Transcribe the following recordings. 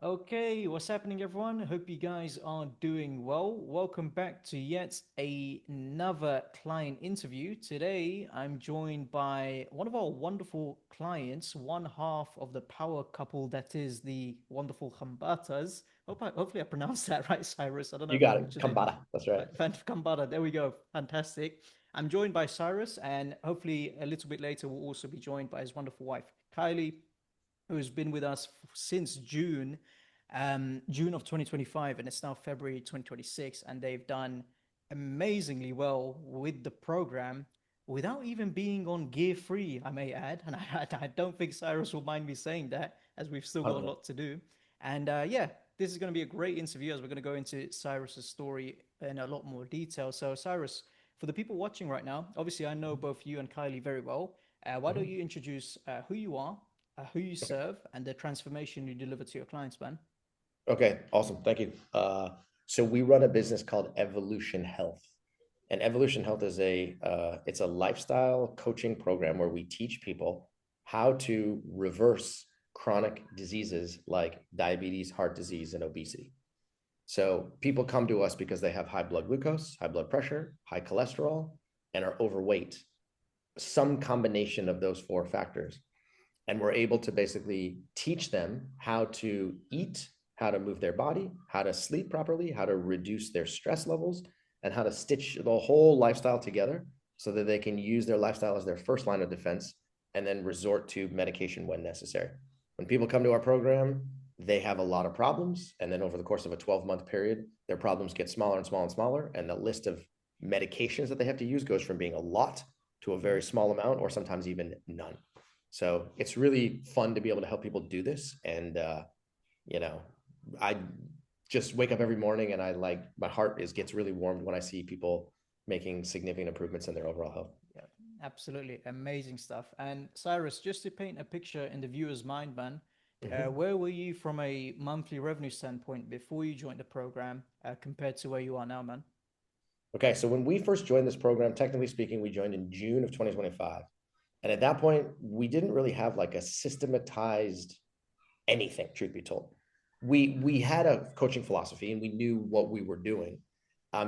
Okay, what's happening, everyone? Hope you guys are doing well. Welcome back to yet another client interview. Today, I'm joined by one of our wonderful clients, one half of the power couple that is the wonderful Hambatas. Hopefully, I pronounced that right, Cyrus. I don't know You if I got it. butchered it. Kambada. That's right. Kambata, there we go. Fantastic. I'm joined by Cyrus, and hopefully, a little bit later, we'll also be joined by his wonderful wife, Kylie, who's been with us since June of 2025, and it's now February 2026, and they've done amazingly well with the program without even being on gear free, I may add. And I don't think Cyrus will mind me saying that, as we've still got a 100%. lot to do. And yeah, this is going to be a great interview as we're going to go into Cyrus's story in a lot more detail. So, Cyrus, for the people watching right now, obviously I know both you and Kylie very well. Why don't Mhm. you introduce who you are, who you Okay. serve, and the transformation you deliver to your clients, man? Okay. Awesome. Thank you. So we run a business called Evolution Health, and Evolution Health is it's a lifestyle coaching program where we teach people how to reverse chronic diseases like diabetes, heart disease, and obesity. So people come to us because they have high blood glucose, high blood pressure, high cholesterol, and are overweight. Some combination of those four factors. And we're able to basically teach them how to eat, how to move their body, how to sleep properly, how to reduce their stress levels, and how to stitch the whole lifestyle together so that they can use their lifestyle as their first line of defense and then resort to medication when necessary. When people come to our program, they have a lot of problems. And then over the course of a 12-month period, their problems get smaller and smaller and smaller. And the list of medications that they have to use goes from being a lot to a very small amount, or sometimes even none. So it's really fun to be able to help people do this. And, you know, I just wake up every morning and I like my heart gets really warmed when I see people making significant improvements in their overall health. Yeah, absolutely amazing stuff. And Cyrus, just to paint a picture in the viewer's mind, man, Mhm. where were you from a monthly revenue standpoint before you joined the program compared to where you are now, man? Okay, so when we first joined this program, technically speaking, we joined in June of 2025. And at that point, we didn't really have like a systematized anything, truth be told. We had a coaching philosophy and we knew what we were doing.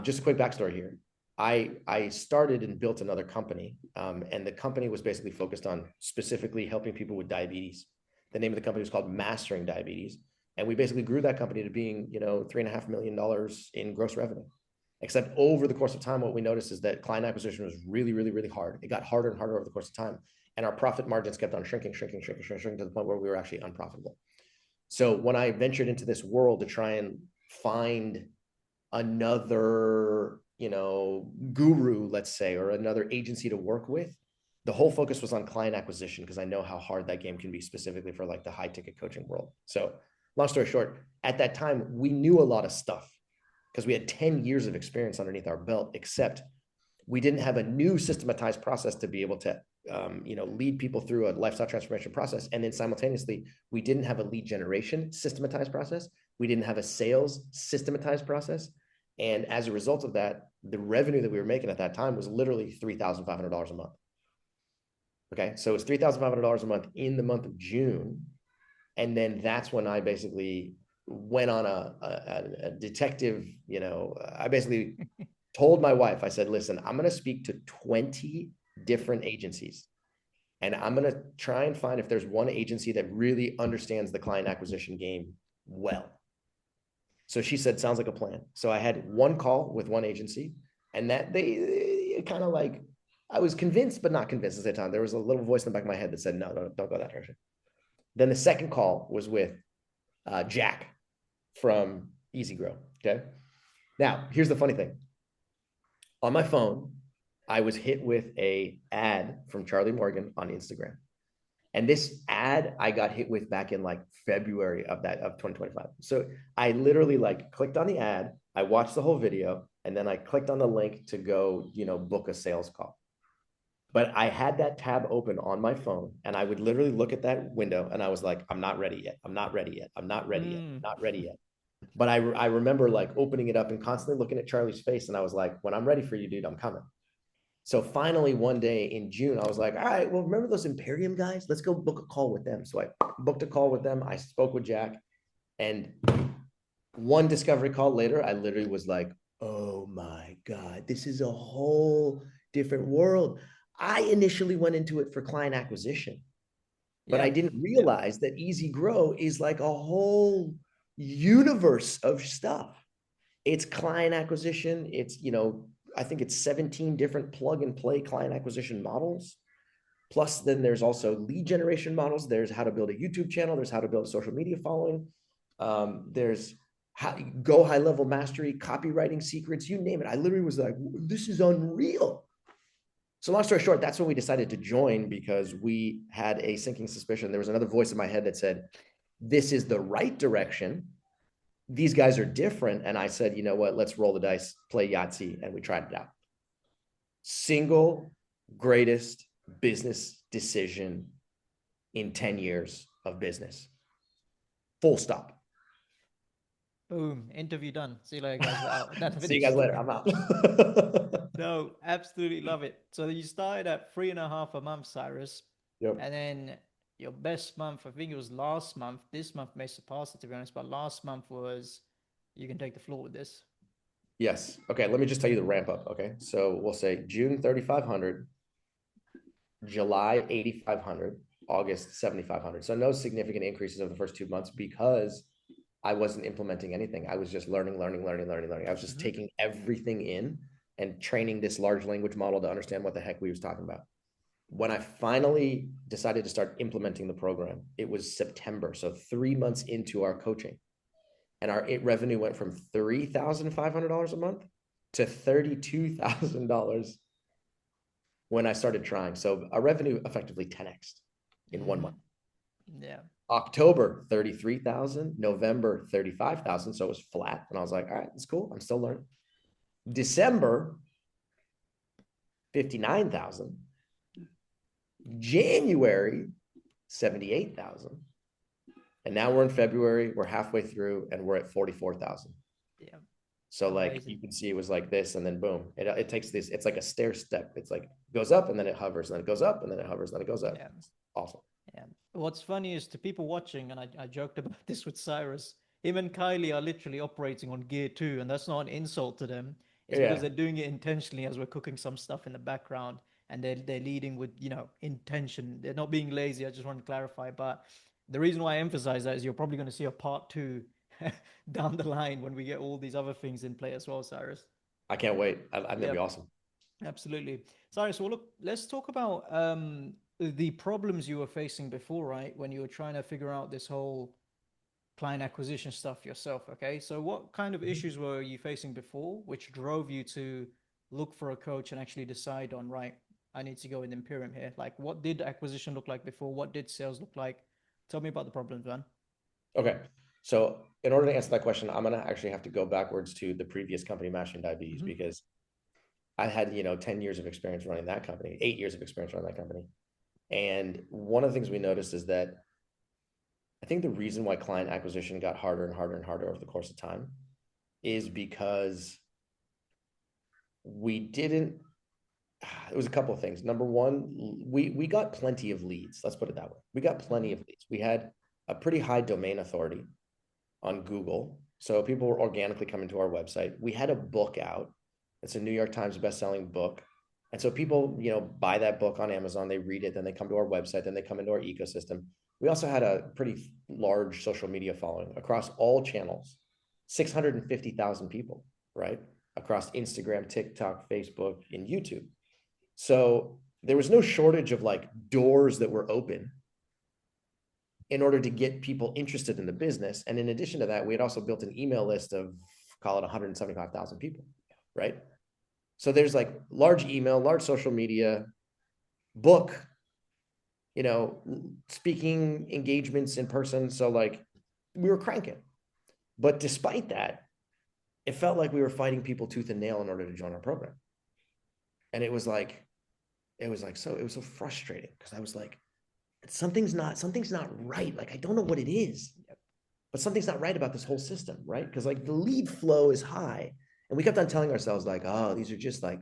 Just a quick backstory here. I started and built another company, and the company was basically focused on specifically helping people with diabetes. The name of the company was called Mastering Diabetes, and we basically grew that company to being $3.5 million in gross revenue. Except over the course of time, what we noticed is that client acquisition was really, really, really hard. It got harder and harder over the course of time, and our profit margins kept on shrinking to the point where we were actually unprofitable. So when I ventured into this world to try and find another, guru, let's say, or another agency to work with, the whole focus was on client acquisition because I know how hard that game can be, specifically for like the high ticket coaching world. So long story short, at that time, we knew a lot of stuff because we had 10 years of experience underneath our belt, except we didn't have a new systematized process to be able to lead people through a lifestyle transformation process. And then simultaneously, we didn't have a lead generation systematized process. We didn't have a sales systematized process. And as a result of that, the revenue that we were making at that time was literally $3,500 a month. Okay. So it's $3,500 a month in the month of June. And then that's when I basically went on a detective, I basically told my wife, I said, listen, I'm going to speak to 20 different agencies. And I'm going to try and find if there's one agency that really understands the client acquisition game well. So she said, sounds like a plan. So I had one call with one agency, and that they kind of like, I was convinced, but not convinced at the time. There was a little voice in the back of my head that said, no, don't go that direction. Then the second call was with Jack from EasyGrow. Okay. Now, here's the funny thing. On my phone, I was hit with a ad from Charlie Morgan on Instagram. And this ad I got hit with back in like February of 2025. So I literally like clicked on the ad, I watched the whole video, and then I clicked on the link to go, book a sales call. But I had that tab open on my phone, and I would literally look at that window and I was like, I'm not ready yet. I'm not ready yet. I'm not ready yet. Mm. I'm not ready yet. But I remember like opening it up and constantly looking at Charlie's face. And I was like, when I'm ready for you, dude, I'm coming. So finally, one day in June, I was like, all right, well, remember those Imperium guys? Let's go book a call with them. So I booked a call with them. I spoke with Jack. And one discovery call later, I literally was like, oh my God, this is a whole different world. I initially went into it for client acquisition, but I Yeah. didn't Yeah. realize that EasyGrow is like a whole universe of stuff. It's client acquisition. It's, I think it's 17 different plug and play client acquisition models. Plus, then there's also lead generation models. There's how to build a YouTube channel. There's how to build a social media following. There's how go high level mastery, copywriting secrets, you name it. I literally was like, this is unreal. So long story short, that's when we decided to join, because we had a sinking suspicion. There was another voice in my head that said, this is the right direction. These guys are different. And I said, you know what, let's roll the dice, play Yahtzee. And we tried it out. Single greatest business decision in 10 years of business. Full stop. Boom. Interview done. See you later, guys. We're out. That's See you guys finished. later. I'm out. No, absolutely love it. So you started at 3.5 a month, Cyrus, Yep. and then your best month, I think it was last month. This month may surpass it, to be honest, but last month was, you can take the floor with this. Yes. Okay. Let me just tell you the ramp up. Okay. So we'll say June 3,500, July 8,500, August 7,500. So no significant increases over the first 2 months, because I wasn't implementing anything. I was just learning. I was just taking everything in and training this large language model to understand what the heck we was talking about. When I finally decided to start implementing the program, it was September. So 3 months into our coaching, and our revenue went from $3,500 a month to $32,000 when I started trying. So our revenue effectively 10x in 1 month. Yeah. October, 33,000, November, 35,000. So it was flat. And I was like, all right, it's cool. I'm still learning. December, 59,000. January, 78,000. And now we're in February, we're halfway through, and we're at 44,000. Yeah. So like Amazing. you can see it was like this, and then boom, it takes this, it's like a stair step. It's like goes up and then it hovers, and then it goes up and then it hovers, and then it goes up. Yeah. It's awesome. Yeah. What's funny is, to people watching, and I joked about this with Cyrus, him and Kylie are literally operating on gear 2, and that's not an insult to them. It's because Yeah. they're doing it intentionally as we're cooking some stuff in the background, and they're leading with, intention. They're not being lazy. I just want to clarify. But the reason why I emphasize that is you're probably going to see a part 2 down the line when we get all these other things in play as well, Cyrus. I can't wait. I think that'd be Yep. awesome. Absolutely. Cyrus, well, look, let's talk about the problems you were facing before, right? When you were trying to figure out this whole client acquisition stuff yourself, okay? So what kind of issues were you facing before, which drove you to look for a coach and actually decide on, right, I need to go in Imperium here? Like, what did acquisition look like before? What did sales look like? Tell me about the problems, man. Okay. So in order to answer that question, I'm gonna actually have to go backwards to the previous company, Mastering Diabetes, because I had, 10 years of experience running that company, 8 years of experience running that company. And one of the things we noticed is that I think the reason why client acquisition got harder and harder and harder over the course of time is because we didn't, it was a couple of things. Number one, we got plenty of leads. Let's put it that way. We got plenty of leads. We had a pretty high domain authority on Google. So people were organically coming to our website. We had a book out. It's a New York Times bestselling book. And so people, buy that book on Amazon, they read it, then they come to our website, then they come into our ecosystem. We also had a pretty large social media following across all channels, 650,000 people, right? Across Instagram, TikTok, Facebook, and YouTube. So there was no shortage of like doors that were open in order to get people interested in the business. And in addition to that, we had also built an email list of, call it 175,000 people, right? So there's like large email, large social media, book, speaking engagements in person. So like we were cranking. But despite that, it felt like we were fighting people tooth and nail in order to join our program. And it was so frustrating, because I was like, something's not right. Like, I don't know what it is, but something's not right about this whole system, right? Because like the lead flow is high. And we kept on telling ourselves like, oh, these are just like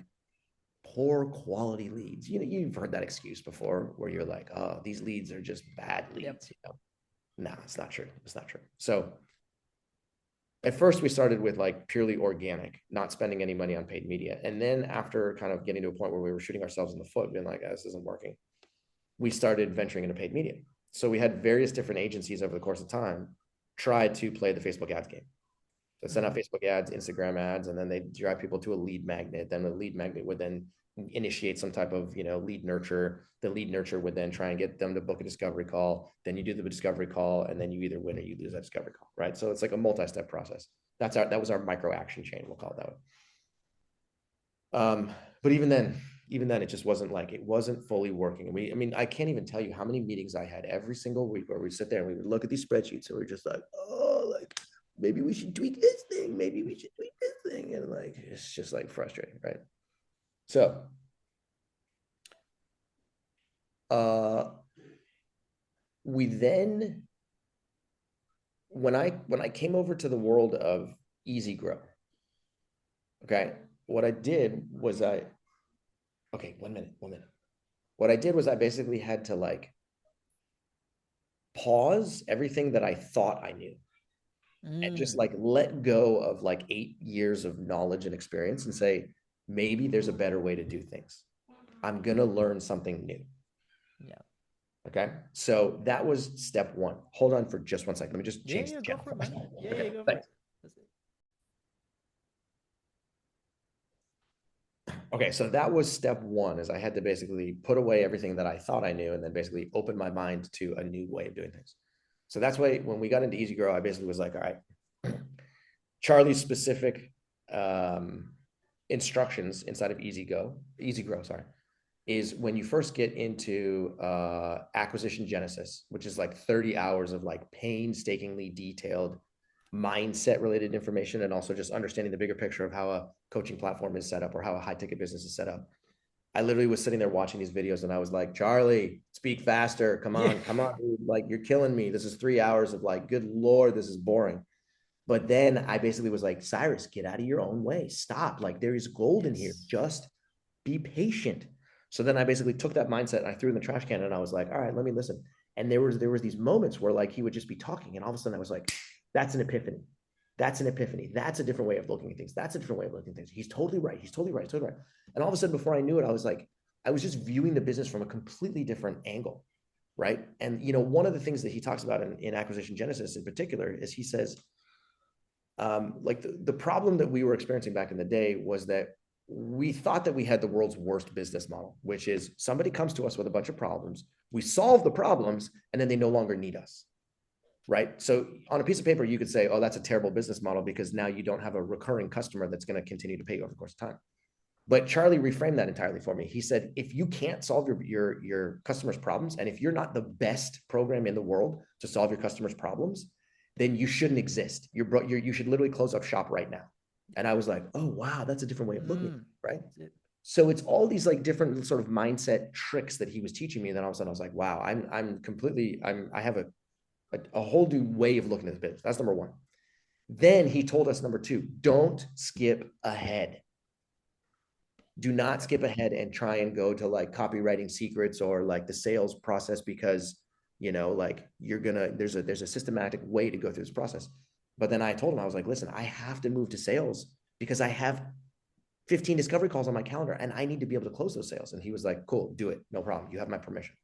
poor quality leads. You've heard that excuse before, where you're like, oh, these leads are just bad Yep. leads. No, it's not true. It's not true. So At first we started with like purely organic, not spending any money on paid media. And then after kind of getting to a point where we were shooting ourselves in the foot, being like, oh, this isn't working, we started venturing into paid media. So we had various different agencies over the course of time try to play the Facebook ads game. So send out Facebook ads, Instagram ads, and then they drive people to a lead magnet. Then the lead magnet would then initiate some type of, lead nurture. The lead nurture would then try and get them to book a discovery call. Then you do the discovery call, and then you either win or you lose that discovery call, right? So it's like a multi-step process. That was our micro action chain. We'll call it that way. But even then, it just it wasn't fully working. I can't even tell you how many meetings I had every single week where we'd sit there and we would look at these spreadsheets and we're just like, oh, like maybe we should tweak this thing. Maybe we should tweak this thing. And like, it's just like frustrating, right? So, we then, when I came over to the world of EasyGrow, okay, what I did was okay, one minute. What I did was I basically had to like pause everything that I thought I knew and just like let go of like 8 years of knowledge and experience and say, maybe there's a better way to do things. I'm going to learn something new. Yeah. Okay. So that was step one. Hold on for just 1 second. Let me just change the channel. Go for it, man. Okay, Go for it. That's it. Okay, so that was step one, is I had to basically put away everything that I thought I knew and then basically open my mind to a new way of doing things. So that's why when we got into EasyGrow, I basically was like, all right, Charlie's specific instructions inside of EasyGrow, sorry, is when you first get into acquisition genesis, which is like 30 hours of like painstakingly detailed mindset related information, and also just understanding the bigger picture of how a coaching platform is set up or how a high ticket business is set up. I literally was sitting there watching these videos and I was like, Charlie, speak faster. Come on, dude. Like, you're killing me. This is 3 hours of like, good Lord, this is boring. But then I basically was like, Cyrus, get out of your own way. Stop. Like, there is gold in here. Just be patient. So then I basically took that mindset and I threw it in the trash can and I was like, all right, let me listen. And there was these moments where like he would just be talking and all of a sudden I was like, that's an epiphany. That's an epiphany. That's a different way of looking at things. That's a different way of looking at things. He's totally right. He's totally right. He's totally right. And all of a sudden, before I knew it, I was like, I was just viewing the business from a completely different angle, right? And one of the things that he talks about in Acquisition Genesis in particular is he says, like the problem that we were experiencing back in the day was that we thought that we had the world's worst business model, which is somebody comes to us with a bunch of problems, we solve the problems, and then they no longer need us. Right. So on a piece of paper, you could say, oh, that's a terrible business model because now you don't have a recurring customer that's going to continue to pay you over the course of time. But Charlie reframed that entirely for me. He said, if you can't solve your customers' problems, and if you're not the best program in the world to solve your customers' problems, then you shouldn't exist. You should literally close up shop right now. And I was like, oh, wow, that's a different way of looking at it, right? So it's all these like different sort of mindset tricks that he was teaching me. And then all of a sudden I was like, wow, I have a whole new way of looking at the business. That's number one. Then he told us, number two, don't skip ahead. Do not skip ahead and try and go to like copywriting secrets or like the sales process because, like there's a systematic way to go through this process. But then I told him, I was like, listen, I have to move to sales because I have 15 discovery calls on my calendar and I need to be able to close those sales. And he was like, cool, do it. No problem. You have my permission.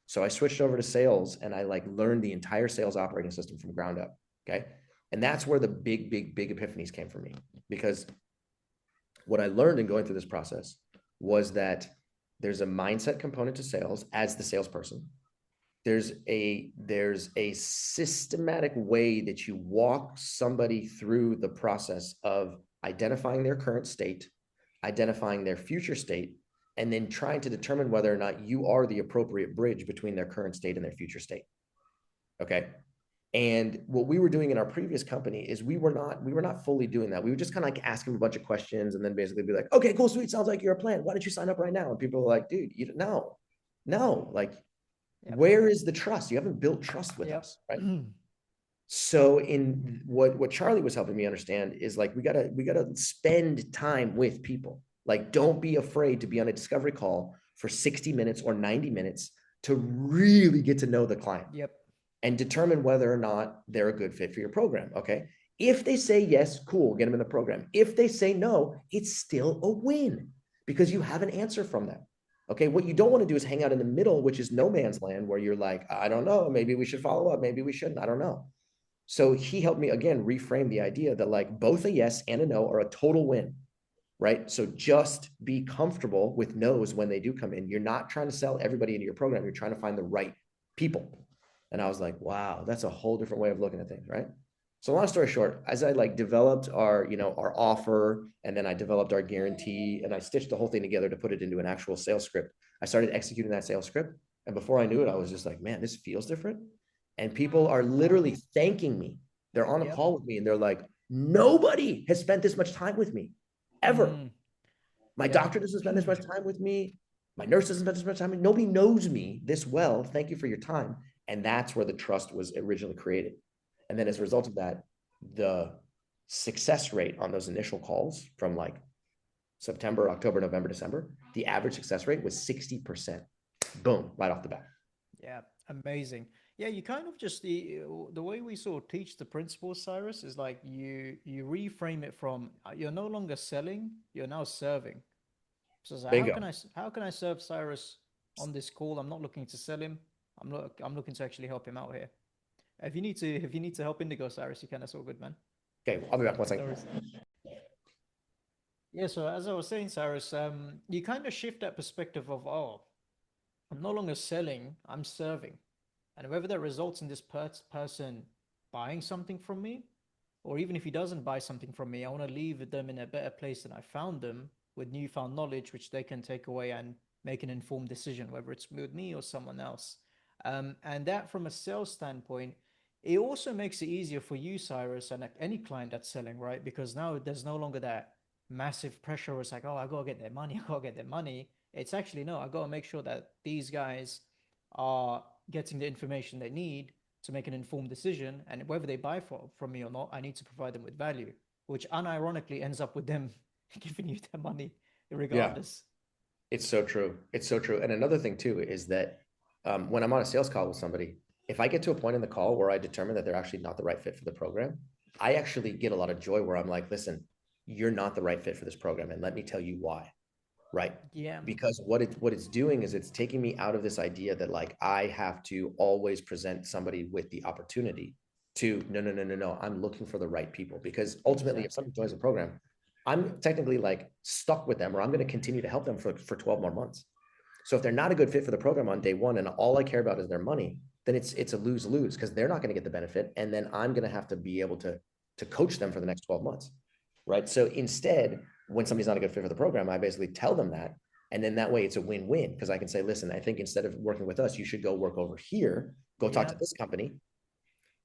So I switched over to sales and I like learned the entire sales operating system from ground up. Okay. And that's where the big epiphanies came for me, because what I learned in going through this process was that there's a mindset component to sales as the salesperson. There's a systematic way that you walk somebody through the process of identifying their current state, identifying their future state, and then trying to determine whether or not you are the appropriate bridge between their current state and their future state. Okay. And what we were doing in our previous company is we were not fully doing that. We would just kind of like ask them a bunch of questions and then basically be like, okay, cool, sweet. Sounds like you're a plan. Why don't you sign up right now? And people are like, dude, no, like, where is the trust? You haven't built trust with us, right? So in what Charlie was helping me understand is like, we gotta spend time with people. Like, don't be afraid to be on a discovery call for 60 minutes or 90 minutes to really get to know the client. Yep. And determine whether or not they're a good fit for your program. Okay. If they say yes, cool, get them in the program. If they say no, it's still a win because you have an answer from them. Okay, what you don't want to do is hang out in the middle, which is no man's land, where you're like, I don't know, maybe we should follow up, maybe we shouldn't, I don't know. So he helped me again reframe the idea that like both a yes and a no are a total win, right? So just be comfortable with no's when they do come in. You're not trying to sell everybody into your program, you're trying to find the right people. And I was like, wow, that's a whole different way of looking at things, right? So long story short, as I like developed our, our offer, and then I developed our guarantee, and I stitched the whole thing together to put it into an actual sales script. I started executing that sales script. And before I knew it, I was just like, man, this feels different. And people are literally thanking me. They're on a Yep. call with me and they're like, nobody has spent this much time with me ever. My Yeah. doctor doesn't spend this much time with me. My nurse doesn't spend this much time with me. Nobody knows me this well. Thank you for your time. And that's where the trust was originally created. And then as a result of that, the success rate on those initial calls from like September, October, November, December, the average success rate was 60%. Boom, right off the bat. Yeah, amazing. Yeah, you kind of just the way we sort of teach the principles, Cyrus, is like you reframe it from you're no longer selling, you're now serving. So it's like, Bingo. how can I serve Cyrus on this call? I'm not looking to sell him. I'm looking to actually help him out here. If you need to help Indigo, Cyrus, you can. That's all good, man. Okay, I'll be back one No second. worries. Yeah, so as I was saying, Cyrus, you kind of shift that perspective of, oh, I'm no longer selling, I'm serving. And whether that results in this person buying something from me, or even if he doesn't buy something from me, I want to leave them in a better place than I found them with newfound knowledge, which they can take away and make an informed decision, whether it's with me or someone else. And that, from a sales standpoint, it also makes it easier for you, Cyrus, and any client that's selling, right? Because now there's no longer that massive pressure where it's like, oh, I gotta get their money, I gotta get their money. It's actually, no, I gotta make sure that these guys are getting the information they need to make an informed decision. And whether they buy from me or not, I need to provide them with value, which unironically ends up with them giving you their money Yeah, regardless. it's so true. It's so true. And another thing too is that when I'm on a sales call with somebody, if I get to a point in the call where I determine that they're actually not the right fit for the program, I actually get a lot of joy where I'm like, listen, you're not the right fit for this program. And let me tell you why. Right. Yeah. Because what it's doing is it's taking me out of this idea that like I have to always present somebody with the opportunity to no. I'm looking for the right people because ultimately if Exactly. somebody joins a program, I'm technically like stuck with them or I'm going to continue to help them for 12 more months. So if they're not a good fit for the program on day one and all I care about is their money, then it's a lose-lose because they're not going to get the benefit. And then I'm going to have to be able to coach them for the next 12 months. Right. So instead, when somebody's not a good fit for the program, I basically tell them that. And then that way it's a win-win because I can say, listen, I think instead of working with us, you should go work over here, go talk Yeah. to this company.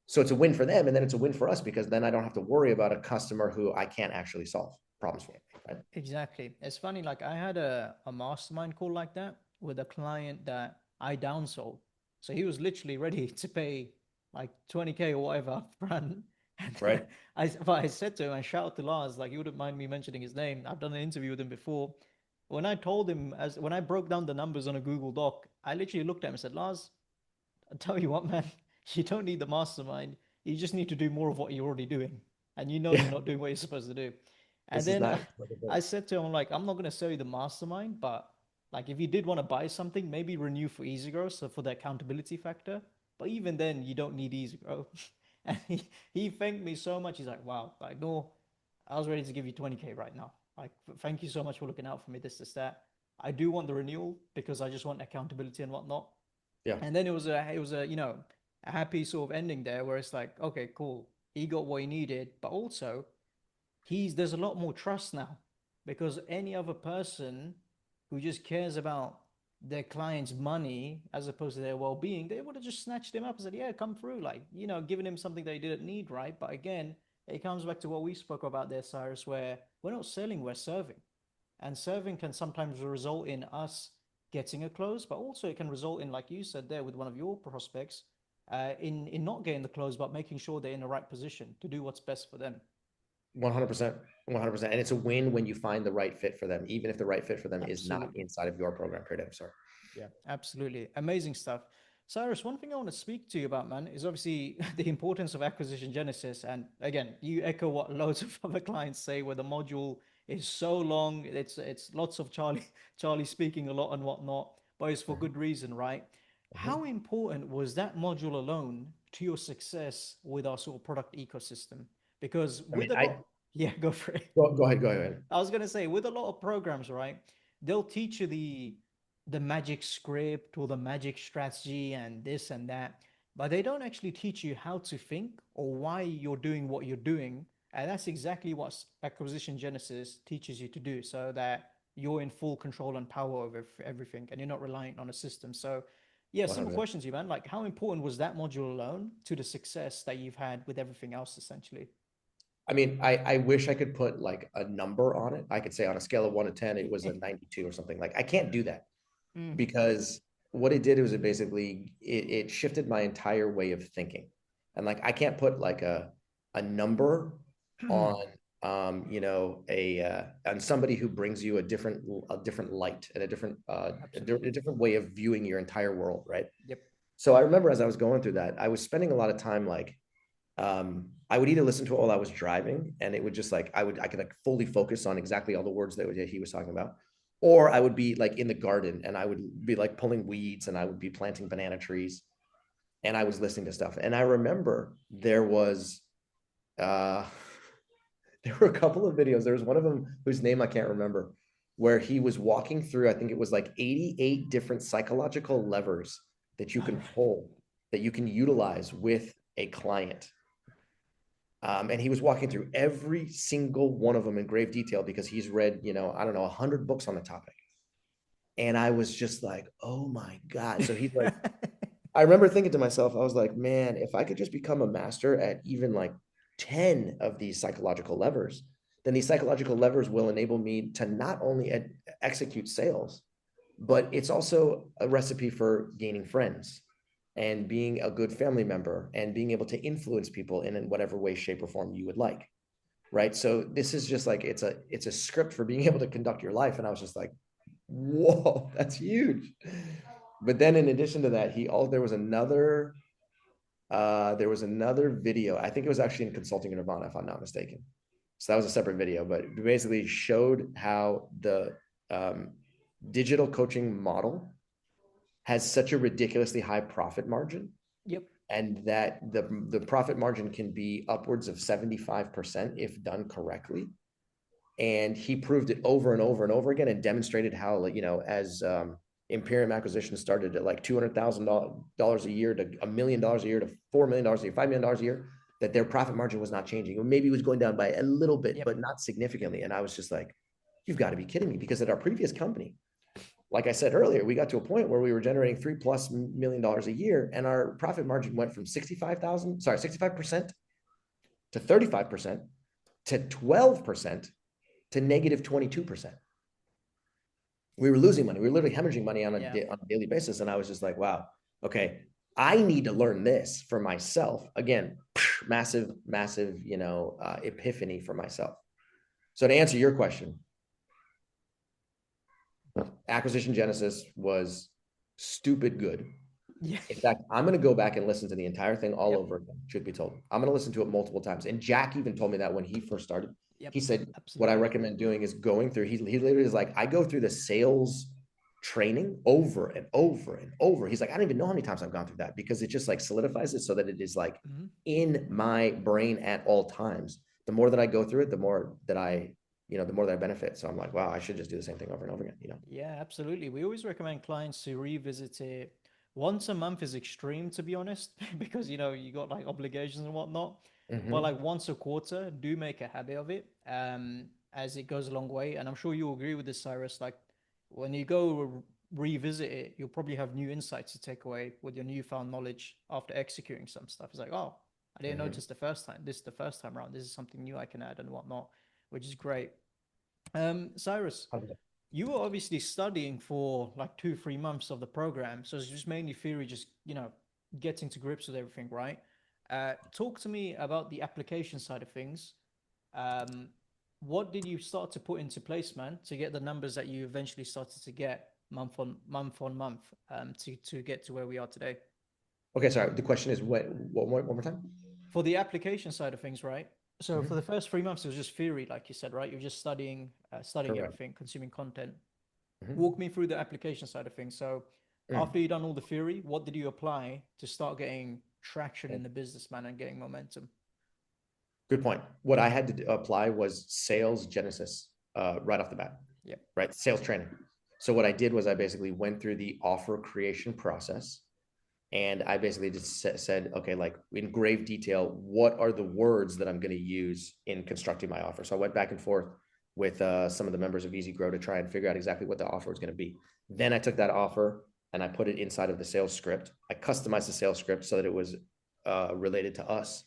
So it's a win for them. And then it's a win for us because then I don't have to worry about a customer who I can't actually solve problems for. Right. Exactly. It's funny, like I had a mastermind call like that with a client that I downsold. So he was literally ready to pay like 20K or whatever upfront. And Right. I said to him, and shout out to Lars, like you wouldn't mind me mentioning his name. I've done an interview with him before. When I told him, as when I broke down the numbers on a Google Doc, I literally looked at him and said, Lars, I'll tell you what, man, you don't need the mastermind. You just need to do more of what you're already doing. And you know Yeah. you're not doing what you're supposed to do. And This is then nice. I said to him, like, I'm not going to sell you the mastermind, but like, if you did want to buy something, maybe renew for EasyGrow. So for the accountability factor. But even then, you don't need EasyGrow. And he thanked me so much. He's like, wow, like, no, I was ready to give you 20K right now. Like, thank you so much for looking out for me, this, that. I do want the renewal because I just want accountability and whatnot. Yeah. And then it was a a happy sort of ending there where it's like, okay, cool, he got what he needed, but also there's a lot more trust now because any other person who just cares about their client's money as opposed to their well-being, they would have just snatched him up and said, yeah, come through, like, giving him something they didn't need, right? But again, it comes back to what we spoke about there, Cyrus, where we're not selling, we're serving. And serving can sometimes result in us getting a close, but also it can result in, like you said there with one of your prospects, in not getting the close, but making sure they're in the right position to do what's best for them. 100%. 100%. And it's a win when you find the right fit for them, even if the right fit for them is not Absolutely. inside of your program. Period. I'm sorry. Yeah, absolutely. Amazing stuff. Cyrus, one thing I want to speak to you about, man, is obviously the importance of acquisition genesis. And again, you echo what loads of other clients say, where the module is so long, it's lots of Charlie speaking a lot and whatnot, but it's for good reason, right? Mhm. How important was that module alone to your success with our sort of product ecosystem? Because I mean, with a lot, yeah, go for it. go ahead. I was gonna say with a lot of programs, right? They'll teach you the magic script or the magic strategy and this and that, but they don't actually teach you how to think or why you're doing what you're doing. And that's exactly what acquisition genesis teaches you to do, so that you're in full control and power over everything, and you're not reliant on a system. So, yeah, simple 100%. questions, you man. Like, how important was that module alone to the success that you've had with everything else, essentially? I mean, I wish I could put like a number on it. I could say on a scale of 1 to 10, it was a 92 or something. Like I can't do that Mm. because what it did was it shifted my entire way of thinking. And like I can't put like a number on on somebody who brings you a different light and a Absolutely. different way of viewing your entire world, right? Yep. So I remember as I was going through that, I was spending a lot of time like I would either listen to it while I was driving, and it would just like I could like fully focus on exactly all the words that he was talking about, or I would be like in the garden and I would be like pulling weeds and I would be planting banana trees and I was listening to stuff. And I remember uh there were a couple of videos. There was one of them whose name I can't remember, where he was walking through, I think it was like 88 different psychological levers that you All can right. pull, that you can utilize with a client. And he was walking through every single one of them in grave detail because he's read, I don't know, 100 books on the topic. And I was just like, oh my God. So he's like, I remember thinking to myself, I was like, man, if I could just become a master at even like 10 of these psychological levers, then these psychological levers will enable me to not only execute sales, but it's also a recipe for gaining friends and being a good family member and being able to influence people in whatever way, shape, or form you would like. Right. So this is just like it's a script for being able to conduct your life. And I was just like, whoa, that's huge. But then in addition to that, there was another video. I think it was actually in Consulting Nirvana, if I'm not mistaken. So that was a separate video, but it basically showed how the digital coaching model has such a ridiculously high profit margin, Yep. and that the profit margin can be upwards of 75% if done correctly. And he proved it over and over and over again and demonstrated how, like, as Imperium acquisition started at like $200,000 a year to $1 million a year to $4 million a year, $5 million a year, that their profit margin was not changing, or maybe it was going down by a little bit, Yep. but not significantly. And I was just like, you've got to be kidding me. Because at our previous company, like I said earlier, we got to a point where we were generating $3+ million a year, and our profit margin went from 65% to 35% to 12% to negative 22%. We were losing money. We were literally hemorrhaging money on Yeah. a daily basis. And I was just like, wow, okay, I need to learn this for myself. Again, massive, massive, epiphany for myself. So to answer your question, acquisition genesis was stupid good. Yeah. In fact, I'm going to go back and listen to the entire thing all Yep. over again, truth be told. I'm going to listen to it multiple times. And Jack even told me that when he first started. Yep. He said, what I Absolutely. recommend doing is going through, he literally is like, I go through the sales training over and over and over. He's like, I don't even know how many times I've gone through that, because it just like solidifies it so that it is like Mhm. in my brain at all times. The more that I go through it, the more that I benefit. So I'm like, wow, I should just do the same thing over and over again. Yeah, absolutely. We always recommend clients to revisit it once a month is extreme, to be honest, because you got like obligations and whatnot. But Mm-hmm. like once a quarter, do make a habit of it, as it goes a long way. And I'm sure you agree with this, Cyrus. Like when you go revisit it, you'll probably have new insights to take away with your newfound knowledge after executing some stuff. It's like, oh, I didn't Mm-hmm. notice the first time. This is the first time around. This is something new I can add and whatnot, which is great. Cyrus, you were obviously studying for like 2, 3 months of the program, so it's just mainly theory, just getting to grips with everything, right? Talk to me about the application side of things. Um, what did you start to put into place, man, to get the numbers that you eventually started to get month on month, to get to where we are today? Okay, sorry. The question is what? One more time. For the application side of things, right? So for Mhm. the first 3 months, it was just theory, like you said, right? You're just studying Correct. everything, consuming content. Walk Mhm. me through the application side of things. So Mm. after you done all the theory, what did you apply to start getting traction in the business, man, and getting momentum? Good point. What I had to apply was sales genesis right off the bat, Yeah. right? Sales training. So what I did was I basically went through the offer creation process, and I basically just said, okay, like in grave detail, what are the words that I'm going to use in constructing my offer? So I went back and forth with some of the members of EasyGrow to try and figure out exactly what the offer was going to be. Then I took that offer and I put it inside of the sales script. I customized the sales script so that it was related to us.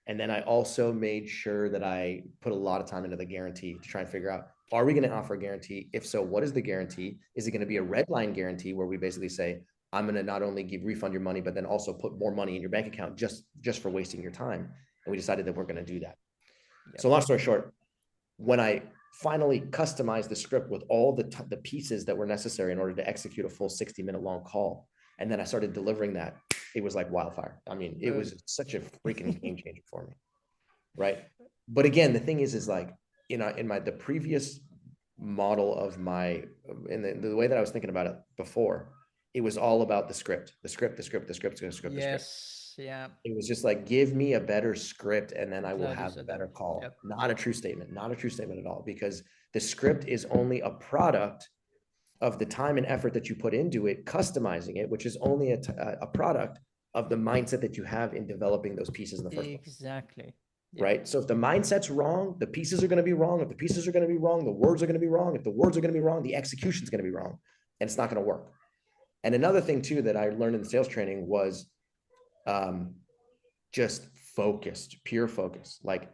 And then I also made sure that I put a lot of time into the guarantee to try and figure out, are we going to offer a guarantee? If so, what is the guarantee? Is it going to be a red line guarantee where we basically say, I'm going to not only refund your money, but then also put more money in your bank account just for wasting your time. And we decided that we're going to do that. Yep. So long story short, when I finally customized the script with all the pieces that were necessary in order to execute a full 60-minute long call, and then I started delivering that, it was like wildfire. I mean, it Boom. was such a freaking game changer for me, right? But again, the thing is like, in the previous model of my, in the way that I was thinking about it before, it was all about the script, the script, the script, the script, the script, the script. Yes. Yeah. It was just like, give me a better script and then I will Glad you have a said that. better call. Yep. Not a true statement, not a true statement at all, because the script is only a product of the time and effort that you put into it, customizing it, which is only a product of the mindset that you have in developing those pieces in the first place. Exactly. Yep. Right. So if the mindset's wrong, the pieces are going to be wrong. If the pieces are going to be wrong, the words are going to be wrong. If the words are going to be wrong, the execution is going to be wrong, and it's not going to work. And another thing too that I learned in the sales training was um, just focused, pure focus. Like,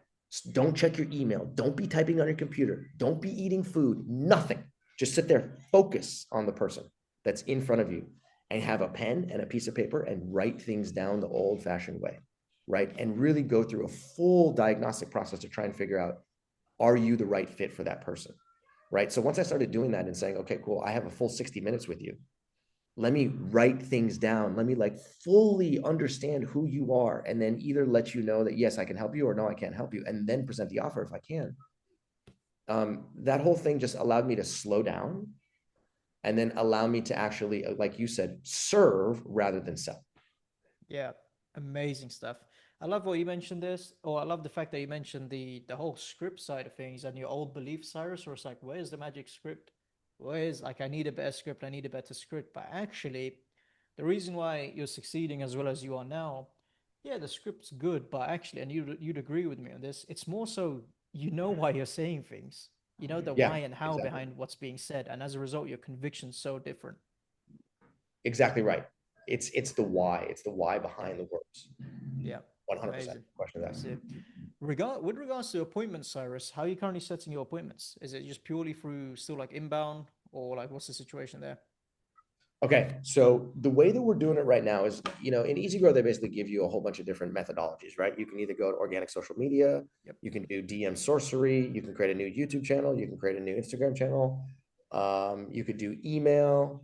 don't check your email. Don't be typing on your computer. Don't be eating food. Nothing. Just sit there, focus on the person that's in front of you, and have a pen and a piece of paper and write things down the old-fashioned way, right? And really go through a full diagnostic process to try and figure out, are you the right fit for that person, right? So once I started doing that and saying, okay, cool, I have a full 60 minutes with you, let me write things down, let me like fully understand who you are, and then either let you know that yes, I can help you, or no, I can't help you, and then present the offer if I can. That whole thing just allowed me to slow down and then allow me to actually, like you said, serve rather than sell. Yeah, amazing stuff. I love what you mentioned this, or I love the fact that you mentioned the whole script side of things and your old belief, Cyrus, or it's like, where's the magic script? Where's like I need a better script, I need a better script. But actually, the reason why you're succeeding as well as you are now, yeah, the script's good, but actually, and you'd agree with me on this, it's more so you know why you're saying things. You know the Yeah, why and how exactly. behind what's being said, and as a result, your conviction's so different. Exactly right. It's the why. It's the why Yeah, behind the words. yeah, 100%. amazing. Question I of that. see. With regards to appointments, Cyrus, how are you currently setting your appointments? Is it just purely through still like inbound, or like what's the situation there? Okay, so the way that we're doing it right now is, in EasyGrow, they basically give you a whole bunch of different methodologies, right? You can either go to organic social media, Yep. you can do DM sorcery, you can create a new YouTube channel, you can create a new Instagram channel, you could do email,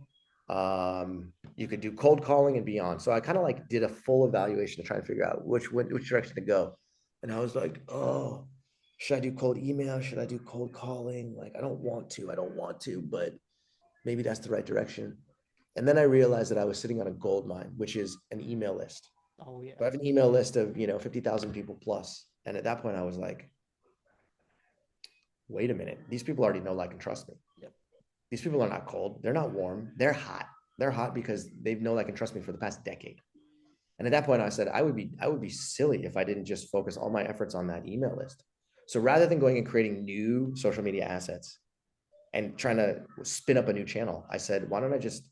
you could do cold calling and beyond. So I kind of like did a full evaluation to try and figure out which direction to go. And I was like, oh, should I do cold email? Should I do cold calling? Like, I don't want to, but maybe that's the right direction. And then I realized that I was sitting on a gold mine, which is an email list. Oh yeah. So I have an email list of, 50,000 people plus. And at that point, I was like, wait a minute. These people already know, like, and trust me. Yep. These people are not cold. They're not warm. They're hot. They're hot because they've known, like, and trust me for the past decade. And at that point, I said, I would be silly if I didn't just focus all my efforts on that email list. So rather than going and creating new social media assets and trying to spin up a new channel, I said, why don't I just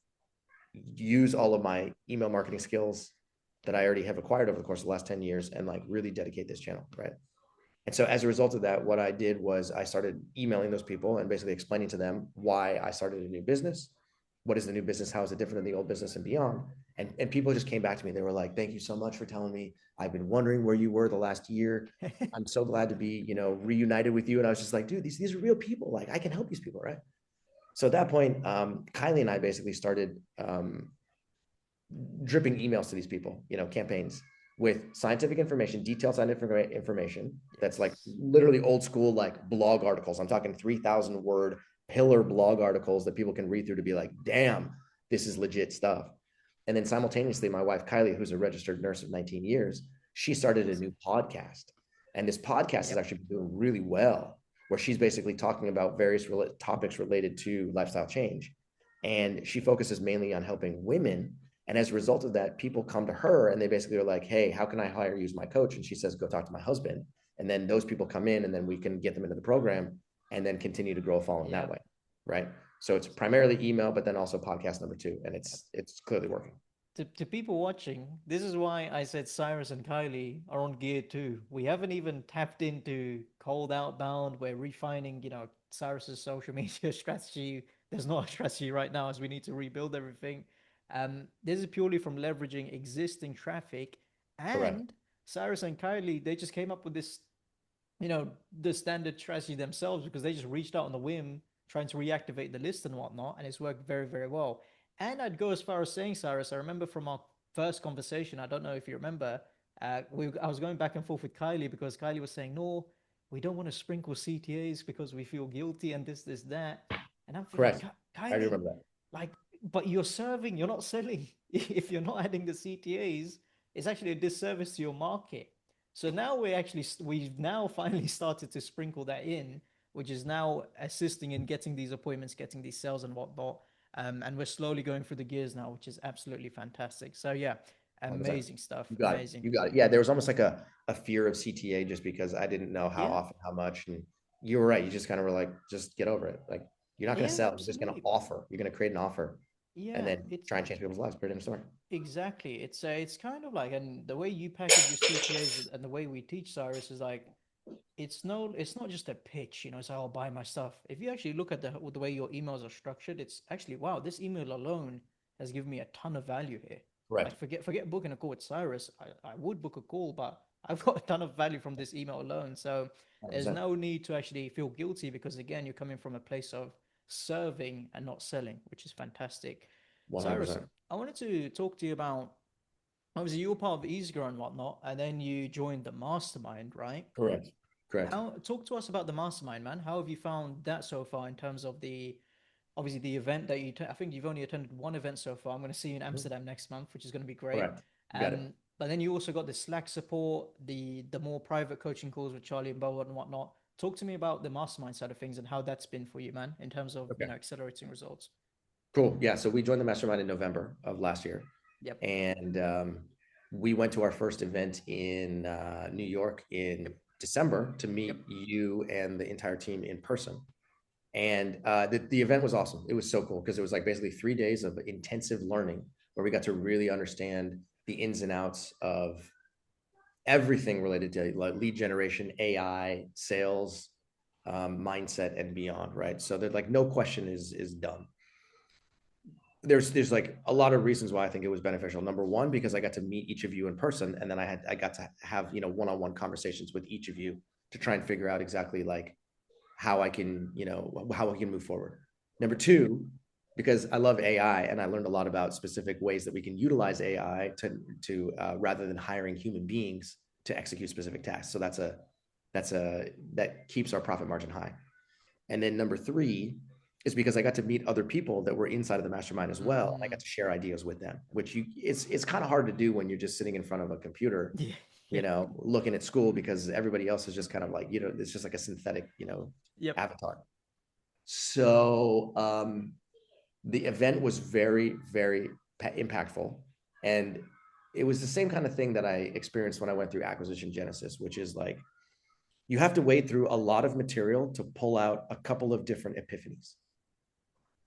use all of my email marketing skills that I already have acquired over the course of the last 10 years and like really dedicate this channel, right? And so as a result of that, what I did was I started emailing those people and basically explaining to them why I started a new business. What is the new business? How is it different than the old business and beyond? And people just came back to me. They were like, thank you so much for telling me. I've been wondering where you were the last year. I'm so glad to be, reunited with you. And I was just like, dude, these are real people. Like, I can help these people, right? So at that point, Kylie and I basically started dripping emails to these people, campaigns with scientific information, detailed scientific information that's like Yes. literally old school, like blog articles. I'm talking 3,000 word pillar blog articles that people can read through to be like, damn, this is legit stuff. And then simultaneously, my wife, Kylie, who's a registered nurse of 19 years, she started a Awesome. new podcast. And this podcast has Yep. actually been doing really well, where she's basically talking about various topics related to lifestyle change. And she focuses mainly on helping women. And as a result of that, people come to her and they basically are like, hey, how can I hire you as my coach? And she says, go talk to my husband. And then those people come in and then we can get them into the program and then continue to grow a following that Yep. way. Right. So it's primarily email, but then also podcast number two. And it's clearly working. To people watching, this is why I said Cyrus and Kylie are on gear too. We haven't even tapped into cold outbound. We're refining, Cyrus's social media strategy. There's not a strategy right now as we need to rebuild everything. This is purely from leveraging existing traffic. Correct. And Cyrus and Kylie, they just came up with this, the standard strategy themselves because they just reached out on the whim, trying to reactivate the list and whatnot, and it's worked very, very well. And I'd go as far as saying, Cyrus, I remember from our first conversation, I don't know if you remember, I was going back and forth with Kylie because Kylie was saying, no, we don't want to sprinkle CTAs because we feel guilty and this, that. And I'm thinking, Correct. I do Kylie, remember that. like, but you're serving, you're not selling. If you're not adding the CTAs, it's actually a disservice to your market. So now we've now finally started to sprinkle that in, which is now assisting in getting these appointments, getting these sales and whatnot. And we're slowly going through the gears now, which is absolutely fantastic. So yeah, 100%. amazing stuff. You got it. Amazing. You got it. Yeah, there was almost like a fear of CTA just because I didn't know how Yeah, often, how much. And you were right. You just kind of were like, just get over it. Like you're not going to yeah, sell. You're just going to absolutely. offer. You're going to create an offer and Yeah, then try and change people's lives, put it in a store. exactly. It's kind of like, and the way you package your CTAs and the way we teach Cyrus is like, it's not just a pitch, it's like, I'll buy my stuff. If you actually look at the way your emails are structured, it's actually, wow, this email alone has given me a ton of value here. Correct. Like forget booking a call with Cyrus. I would book a call, but I've got a ton of value from this email alone. So there's 100%. no need to actually feel guilty because again, you're coming from a place of serving and not selling, which is fantastic. Cyrus, 100%. I wanted to talk to you about obviously you were part of EasyGrow and whatnot, and then you joined the mastermind, right? Correct. Correct. How talk to us about the mastermind, man? How have you found that so far in terms of the obviously the event that I think you've only attended one event so far. I'm going to see you in Mhm. Amsterdam next month, which is going to be great. Correct. You got it. But then you also got the Slack support, the more private coaching calls with Charlie and Bo and whatnot. Talk to me about the mastermind side of things and how that's been for you, man, in terms of Okay. accelerating results. Cool. Yeah. So we joined the mastermind in November of last year. Yep. And we went to our first event in New York in Yep. December to Yep. meet you and the entire team in person. And the event was awesome. It was so cool because it was like basically 3 days of intensive learning where we got to really understand the ins and outs of everything related to like lead generation, AI, sales, mindset, and beyond. Right. So that like no question is dumb. There's like a lot of reasons why I think it was beneficial. Number one, because I got to meet each of you in person, and then I got to have one-on-one conversations with each of you to try and figure out exactly like how I can how I can move forward. Number two, because I love AI and I learned a lot about specific ways that we can utilize AI to rather than hiring human beings to execute specific tasks. So that keeps our profit margin high. And then number three is because I got to meet other people that were inside of the mastermind as well. And I got Mm, to share ideas with them, which it's kind of hard to do when you're just sitting in front of a computer, yeah. Yeah. looking at school because everybody else is just kind of like, it's just like a synthetic, Yep. avatar. So the event was very, very impactful. And it was the same kind of thing that I experienced when I went through Acquisition Genesis, which is like, you have to wade through a lot of material to pull out a couple of different epiphanies,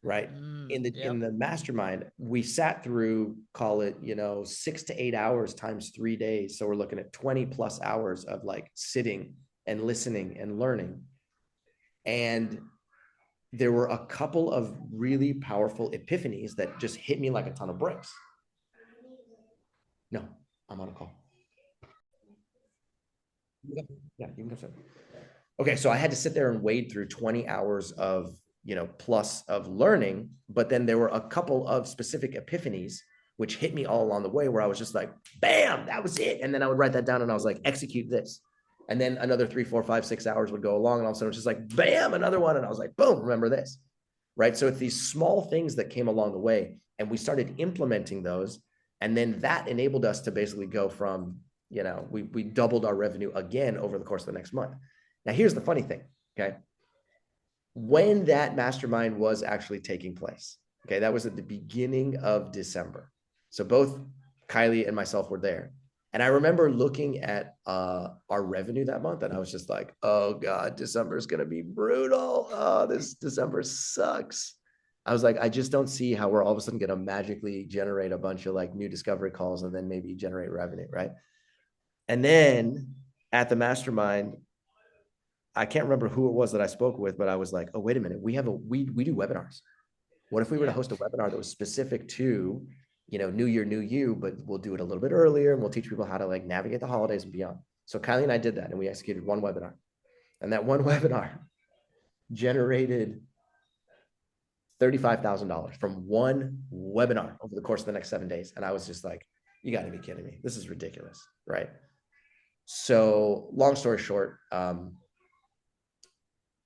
right? in the in Yep. the mastermind we sat through, call it 6 to 8 hours times 3 days, so we're looking at 20 plus hours of like sitting and listening and learning. And there were a couple of really powerful epiphanies that just hit me like a ton of bricks. No, I'm on a call. Yeah, you can go sit. Okay, so I had to sit there and wade through 20 hours of plus of learning, but then there were a couple of specific epiphanies which hit me all along the way, where I was just like, bam, that was it. And then I would write that down and I was like, execute this. And then another 3, 4, 5, 6 hours would go along. And all of a sudden it was just like, bam, another one. And I was like, boom, remember this. Right. So it's these small things that came along the way, and we started implementing those. And then that enabled us to basically go from, we doubled our revenue again over the course of the next month. Now, here's the funny thing. Okay. When that mastermind was actually taking place, okay, that was at the beginning of December. So both Kylie and myself were there. And I remember looking at our revenue that month, and I was just like, oh God, December is going to be brutal. Oh, this December sucks. I was like, I just don't see how we're all of a sudden going to magically generate a bunch of like new discovery calls and then maybe generate revenue, right? And then at the mastermind, I can't remember who it was that I spoke with, but I was like, oh, wait a minute, we do webinars. What if we were to host a webinar that was specific to, new year, new you, but we'll do it a little bit earlier and we'll teach people how to like navigate the holidays and beyond. So Kylie and I did that, and we executed one webinar, and that one webinar generated $35,000 from one webinar over the course of the next 7 days. And I was just like, you got to be kidding me. This is ridiculous. Right. So long story short,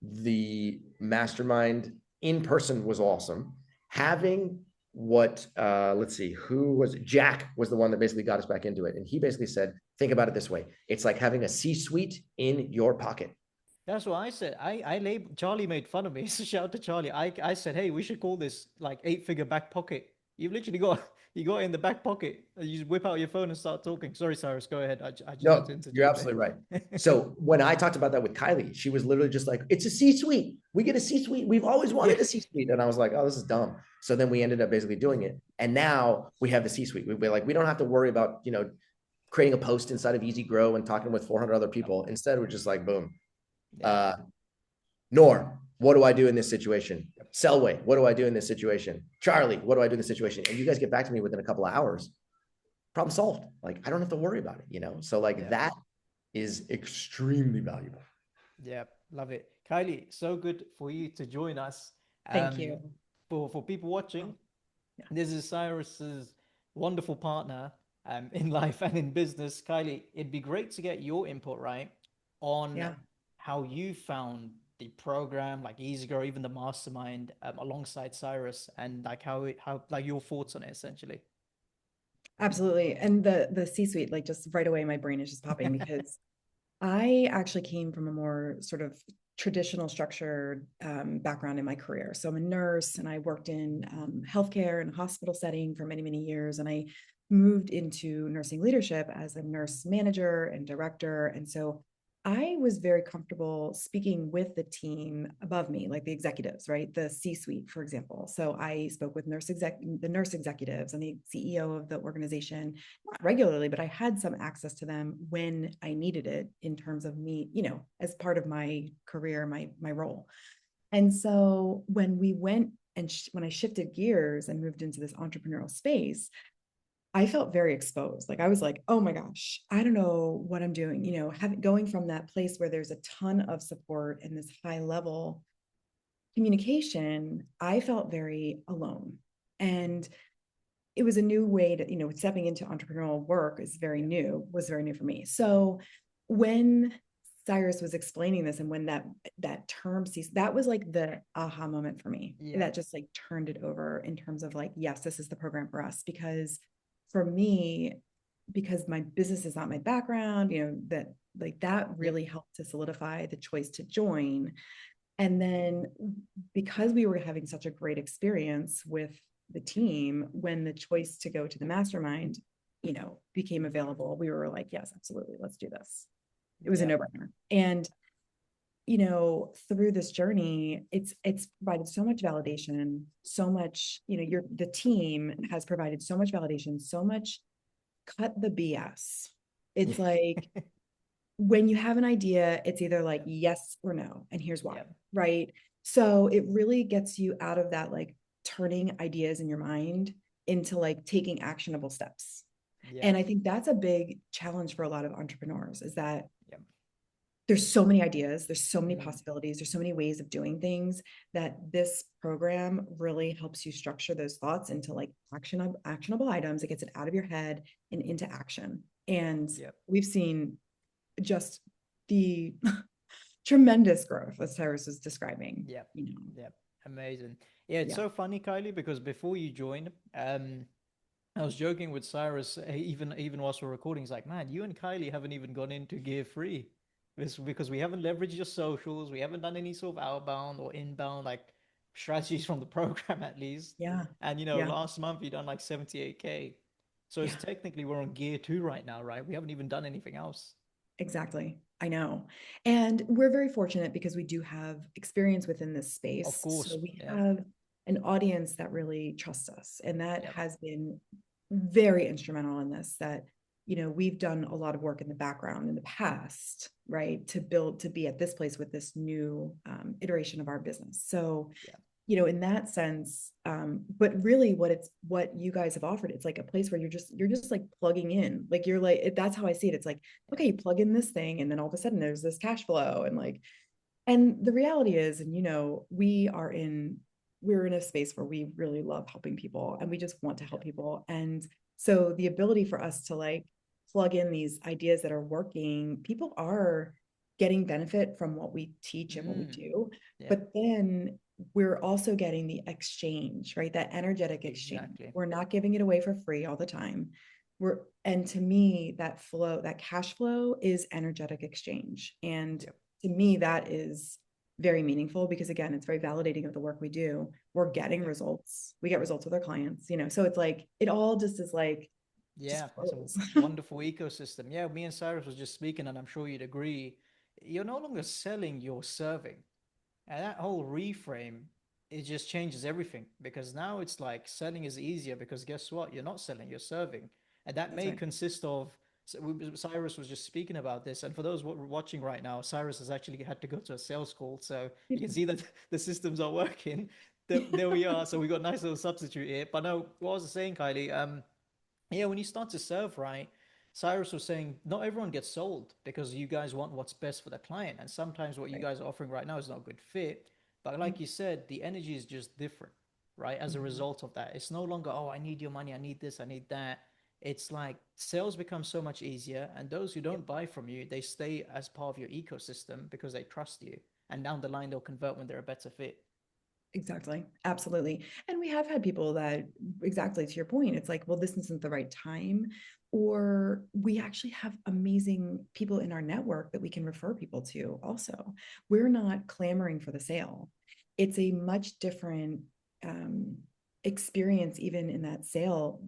the mastermind in person was awesome. Having let's see, who was it? Jack was the one that basically got us back into it. And he basically said, think about it this way. It's like having a C-suite in your pocket. That's what I said. Charlie made fun of me. So shout out to Charlie. I said, hey, we should call this like 8-figure back pocket. You've literally got you got it in the back pocket. You just whip out your phone and start talking. Sorry, Cyrus, go ahead. I just had to interject. You're absolutely right. So when I talked about that with Kylie, she was literally just like, it's a C-suite. We get a C-suite. We've always wanted a C-suite. And I was like, oh, this is dumb. So then we ended up basically doing it. And now we have the C-suite. We don't have to worry about, creating a post inside of EasyGrow and talking with 400 other people. Instead, we're just like, boom. Norm, what do I do in this situation? Selway, what do I do in this situation? Charlie, what do I do in this situation? And you guys get back to me within a couple of hours. Problem solved. Like, I don't have to worry about it, So like that is extremely valuable. Yeah, love it. Kylie, so good for you to join us. Thank you. For people watching, this is Cyrus's wonderful partner in life and in business. Kylie, it'd be great to get your input, right, on how you found the program, like EasyGrow, even the mastermind, alongside Cyrus, and like how like your thoughts on it, essentially. Absolutely. And the C-suite, like just right away, my brain is just popping because I actually came from a more sort of traditional structured background in my career. So I'm a nurse, and I worked in healthcare and hospital setting for many, many years. And I moved into nursing leadership as a nurse manager and director. And so I was very comfortable speaking with the team above me, like the executives, right? The C-suite, for example. So I spoke with the nurse executives and the CEO of the organization, not regularly, but I had some access to them when I needed it in terms of me, as part of my career, my role. And so when we went and when I shifted gears and moved into this entrepreneurial space, I felt very exposed. Like I was like, oh my gosh, I don't know what I'm doing, going from that place where there's a ton of support and this high level communication, I felt very alone. And it was a new way to, stepping into entrepreneurial work was very new for me. So when Cyrus was explaining this, and when that term ceased, that was like the aha moment for me. That just like turned it over in terms of like, yes, this is the program for us. Because for me, because my business is not my background, that really helped to solidify the choice to join. And then because we were having such a great experience with the team, when the choice to go to the mastermind, became available, we were like, yes, absolutely, let's do this. It was a no-brainer. And through this journey, it's provided so much validation, so much, the team has provided so much validation, so much cut the BS. It's like, when you have an idea, it's either like yes or no, and here's why, right? So it really gets you out of that, like turning ideas in your mind into like taking actionable steps. And I think that's a big challenge for a lot of entrepreneurs, is that there's so many ideas, there's so many Mm, possibilities, there's so many ways of doing things that this program really helps you structure those thoughts into like actionable items. It gets it out of your head and into action. And yep. we've seen just the tremendous growth as Cyrus is describing, Yep. you know. Yep. Amazing. Yeah, it's Yeah. so funny, Kylie, because before you joined, I was joking with Cyrus, even whilst we're recording, he's like, man, you and Kylie haven't even gone into gear free. This because we haven't leveraged your socials, we haven't done any sort of outbound or inbound like strategies from the program at least. Yeah. And Yeah. last month you done like 78K. So it's Yeah. technically we're on gear two right now, right? We haven't even done anything else. Exactly. I know. And we're very fortunate because we do have experience within this Of space. course. So we Yeah. have an audience that really trusts us. And that Yep. has been very instrumental in this, that, we've done a lot of work in the background in the past, right, to build, to be at this place with this new iteration of our business. So Yeah. in that sense, but really what you guys have offered, it's like a place where you're just like plugging in, like you're like, that's how I see it. It's like, Yeah. okay, you plug in this thing and then all of a sudden there's this cash flow, and like, and the reality is, and we're in a space where we really love helping people and we just want to help Yeah. people. And so the ability for us to like plug in these ideas that are working, people are getting benefit from what we teach and what we Mm. do. Yeah. But then we're also getting the exchange, right? That energetic exchange. Exactly. We're not giving it away for free all the time. And to me, that cash flow is energetic exchange. And Yep. to me, that is very meaningful because again, it's very validating of the work we do. We're getting Yep. results. We get results with our clients, so it's like it all just is like just Yeah, it's a flows. wonderful ecosystem. Yeah, me and Cyrus was just speaking, and I'm sure you'd agree. You're no longer selling, you're serving. And that whole reframe, it just changes everything because now it's like selling is easier because guess what? You're not selling, you're serving. And that That's may right. consist of, Cyrus was just speaking about this. And for those watching right now, Cyrus has actually had to go to a sales call. So you can see that the systems are working. There we are. So we got a nice little substitute here. But no, what was I saying, Kylie? Yeah, when you start to serve right, Cyrus was saying not everyone gets sold because you guys want what's best for the client. And sometimes what you Right. guys are offering right now is not a good fit. But like you said, the energy is just different, right? As a Mhm. result of that, it's no longer, oh, I need your money, I need this, I need that. It's like sales become so much easier. And those who Yep. don't buy from you, they stay as part of your ecosystem because they trust you. And down the line, they'll convert when they're a better fit. Exactly. Absolutely. And we have had people that, exactly to your point, it's like, well, this isn't the right time. Or we actually have amazing people in our network that we can refer people to also. We're not clamoring for the sale. It's a much different um, experience, even in that sale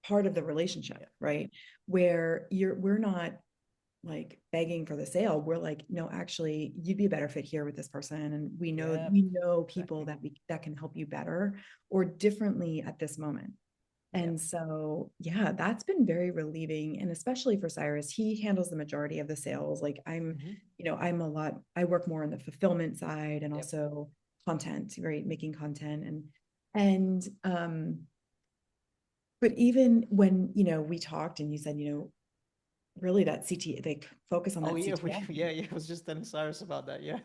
part of the relationship, Yeah. right? Where we're not like begging for the sale. We're like, no, actually, you'd be a better fit here with this person, and we know Yeah, people exactly. that can help you better or differently at this moment. Yeah. And so, yeah, that's been very relieving. And especially for Cyrus, he handles the majority of the sales. Like Hmm. I work more on the fulfillment side and Yep. also content, right? Making content and but even when, we talked and you said, really that CT, like focus on Oh that yeah, CTA. yeah. I was just telling Cyrus about that. Yeah.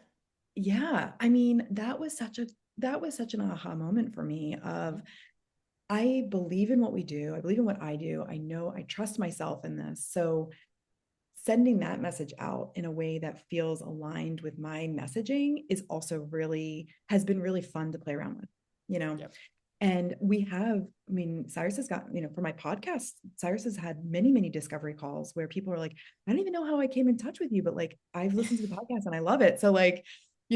Yeah. I mean, that was such an aha moment for me Hmm. of I believe in what we do. I believe in what I do. I know I trust myself in this. So sending that message out in a way that feels aligned with my messaging is also really has been really fun to play around with, you know. Yep. And we have, I mean, Cyrus has got, for my podcast, Cyrus has had many, many discovery calls where people are like, I don't even know how I came in touch with you, but like, I've listened to the podcast and I love it. So like,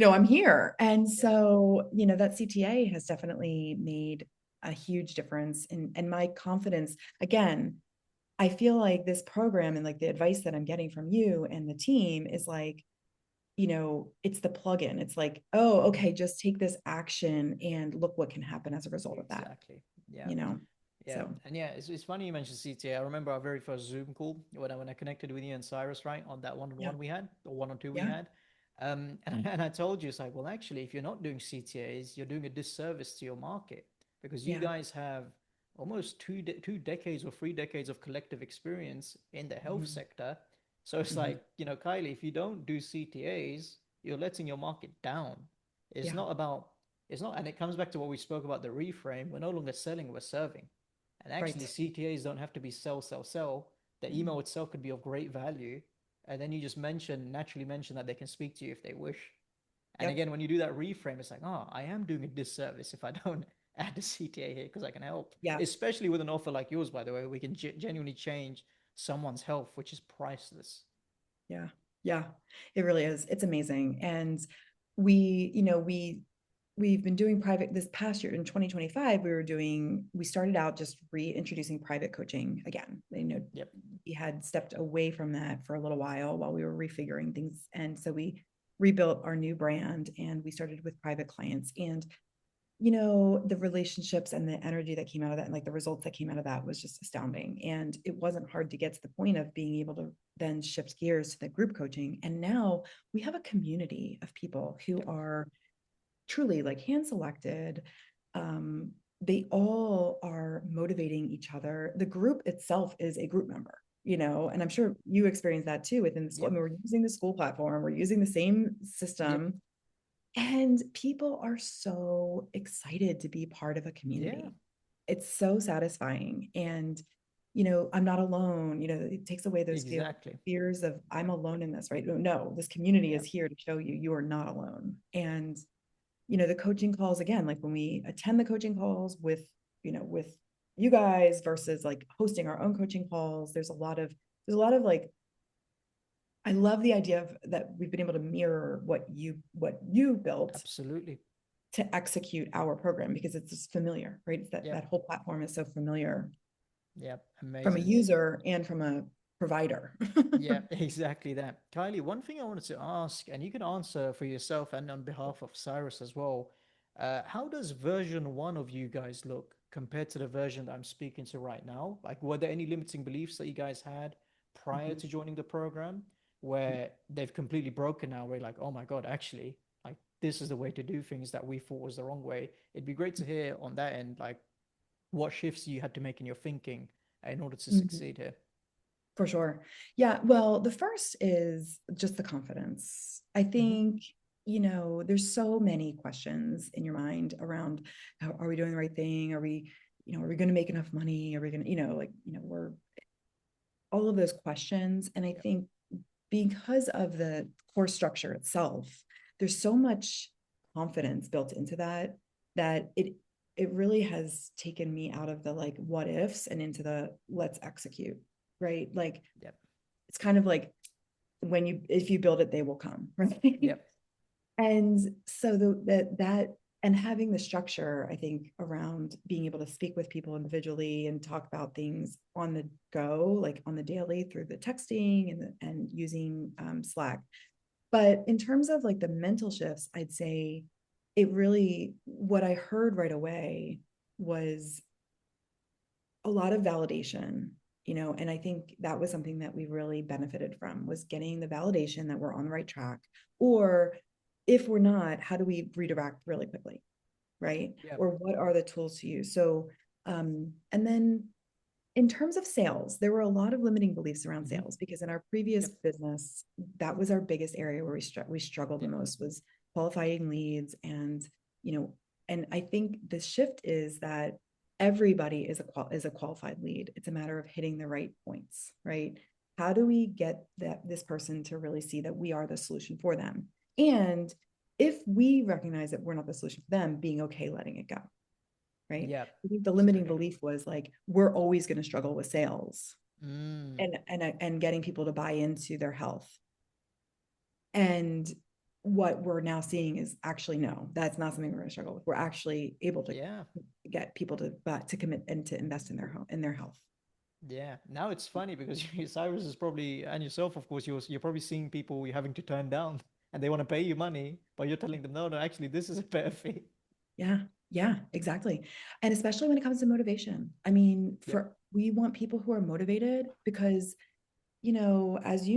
I'm here. And Yeah. so, that CTA has definitely made a huge difference in my confidence. Again, I feel like this program and like the advice that I'm getting from you and the team is like, it's the plug-in. It's like, oh, Hmm. okay, just take this action and look what can happen as a result of that, Exactly. Yeah. you know? Yeah. So And yeah, it's funny you mentioned CTA. I remember our very first Zoom call when I connected with you and Cyrus, right, on that yeah, one-on-one we had, or one-on-two we yeah, had. And I told you, it's like, well, actually, if you're not doing CTAs, you're doing a disservice to your market because you yeah. guys have almost two decades or 3 decades of collective experience in the health Mhm. sector. So it's Mhm. like, Kylie, if you don't do CTAs, you're letting your market down. It's Yeah, not about, it's not, and it comes back to what we spoke about the reframe. We're no longer selling, we're serving. And actually, right. CTAs don't have to be sell, sell, sell. The email itself could be of great value. And then you just naturally mention that they can speak to you if they wish. And Yep. again, when you do that reframe, it's like, oh, I am doing a disservice if I don't add the CTA here because I can help. Yeah. Especially with an offer like yours, by the way, we can genuinely change someone's health, which is priceless. Yeah. Yeah. It really is. It's amazing. And we, you know, we've been doing private this past year in 2025. We started out just reintroducing private coaching again. Yep. We had stepped away from that for a little while we were refiguring things. And so we rebuilt our new brand and we started with private clients. And the relationships and the energy that came out of that and like the results that came out of that was just astounding. And it wasn't hard to get to the point of being able to then shift gears to the group coaching. And now we have a community of people who Yep. are truly like hand selected. They all are motivating each other. The group itself is a group member, and I'm sure you experience that too within the school. I Yep. mean, we're using the school platform, we're using the same Yep. system, and people are so excited to be part of a Yeah. community. It's so satisfying. And, I'm not alone. It takes away those Exactly. fears of I'm alone in this, right? No, this community is Yep. here to show you are not alone. And, the coaching calls, again, like when we attend the coaching calls with you guys versus like hosting our own coaching calls, there's a lot of like, I love the idea of that we've been able to mirror what you built Absolutely. to execute our program because it's just familiar, right? It's that Yep. that whole platform is so familiar Yep. from a Amazing. user and from a provider. Yeah, exactly that. Kylie, one thing I wanted to ask, and you can answer for yourself and on behalf of Cyrus as well. How does version one of you guys look compared to the version that I'm speaking to right now? Like, were there any limiting beliefs that you guys had prior Mhm. to joining the program where they've completely broken now? Where you're like, oh my God, actually, like, this is the way to do things that we thought was the wrong way. It'd be great to hear on that end, like, what shifts you had to make in your thinking in order to Mhm. succeed here. For sure. Yeah. Well, the first is just the confidence. I Hmm. think, there's so many questions in your mind around how are we doing the right thing? Are we going to make enough money? Are we going to, we're all of those questions. And I Yep. think because of the course structure itself, there's so much confidence built into that it really has taken me out of the like what ifs and into the let's execute, right? Like Yep. it's kind of like if you build it, they will come, right? Yep. And so that and having the structure, I think, around being able to speak with people individually and talk about things on the go, like on the daily through the texting and using Slack. But in terms of like the mental shifts, I'd say what I heard right away was a lot of validation, and I think that was something that we really benefited from was getting the validation that we're on the right track. Or if we're not, how do we redirect really quickly, right? Yep. Or what are the tools to use? So, and then in terms of sales, there were a lot of limiting beliefs around Hmm. sales because in our previous Yep. business, that was our biggest area where we struggled the Yep. most was qualifying leads. And I think the shift is that everybody is a qualified lead. It's a matter of hitting the right points, right? How do we get this person to really see that we are the solution for them? And if we recognize that we're not the solution for them, being okay letting it go, right? Yep. I think the limiting Absolutely. belief was like we're always going to struggle with sales Mm. and getting people to buy into their health. And what we're now seeing is actually no, that's not something we're going to struggle with. We're actually able to Yeah. get people to commit and to invest in their home in their health. Yeah. Now it's funny because Cyrus is probably, and yourself, of course, you're probably seeing people you're having to turn down and they want to pay you money, but you're telling them, no, no, actually, this is a better fee. Yeah, yeah, exactly. And especially when it comes to motivation. I mean, Yep. we want people who are motivated because as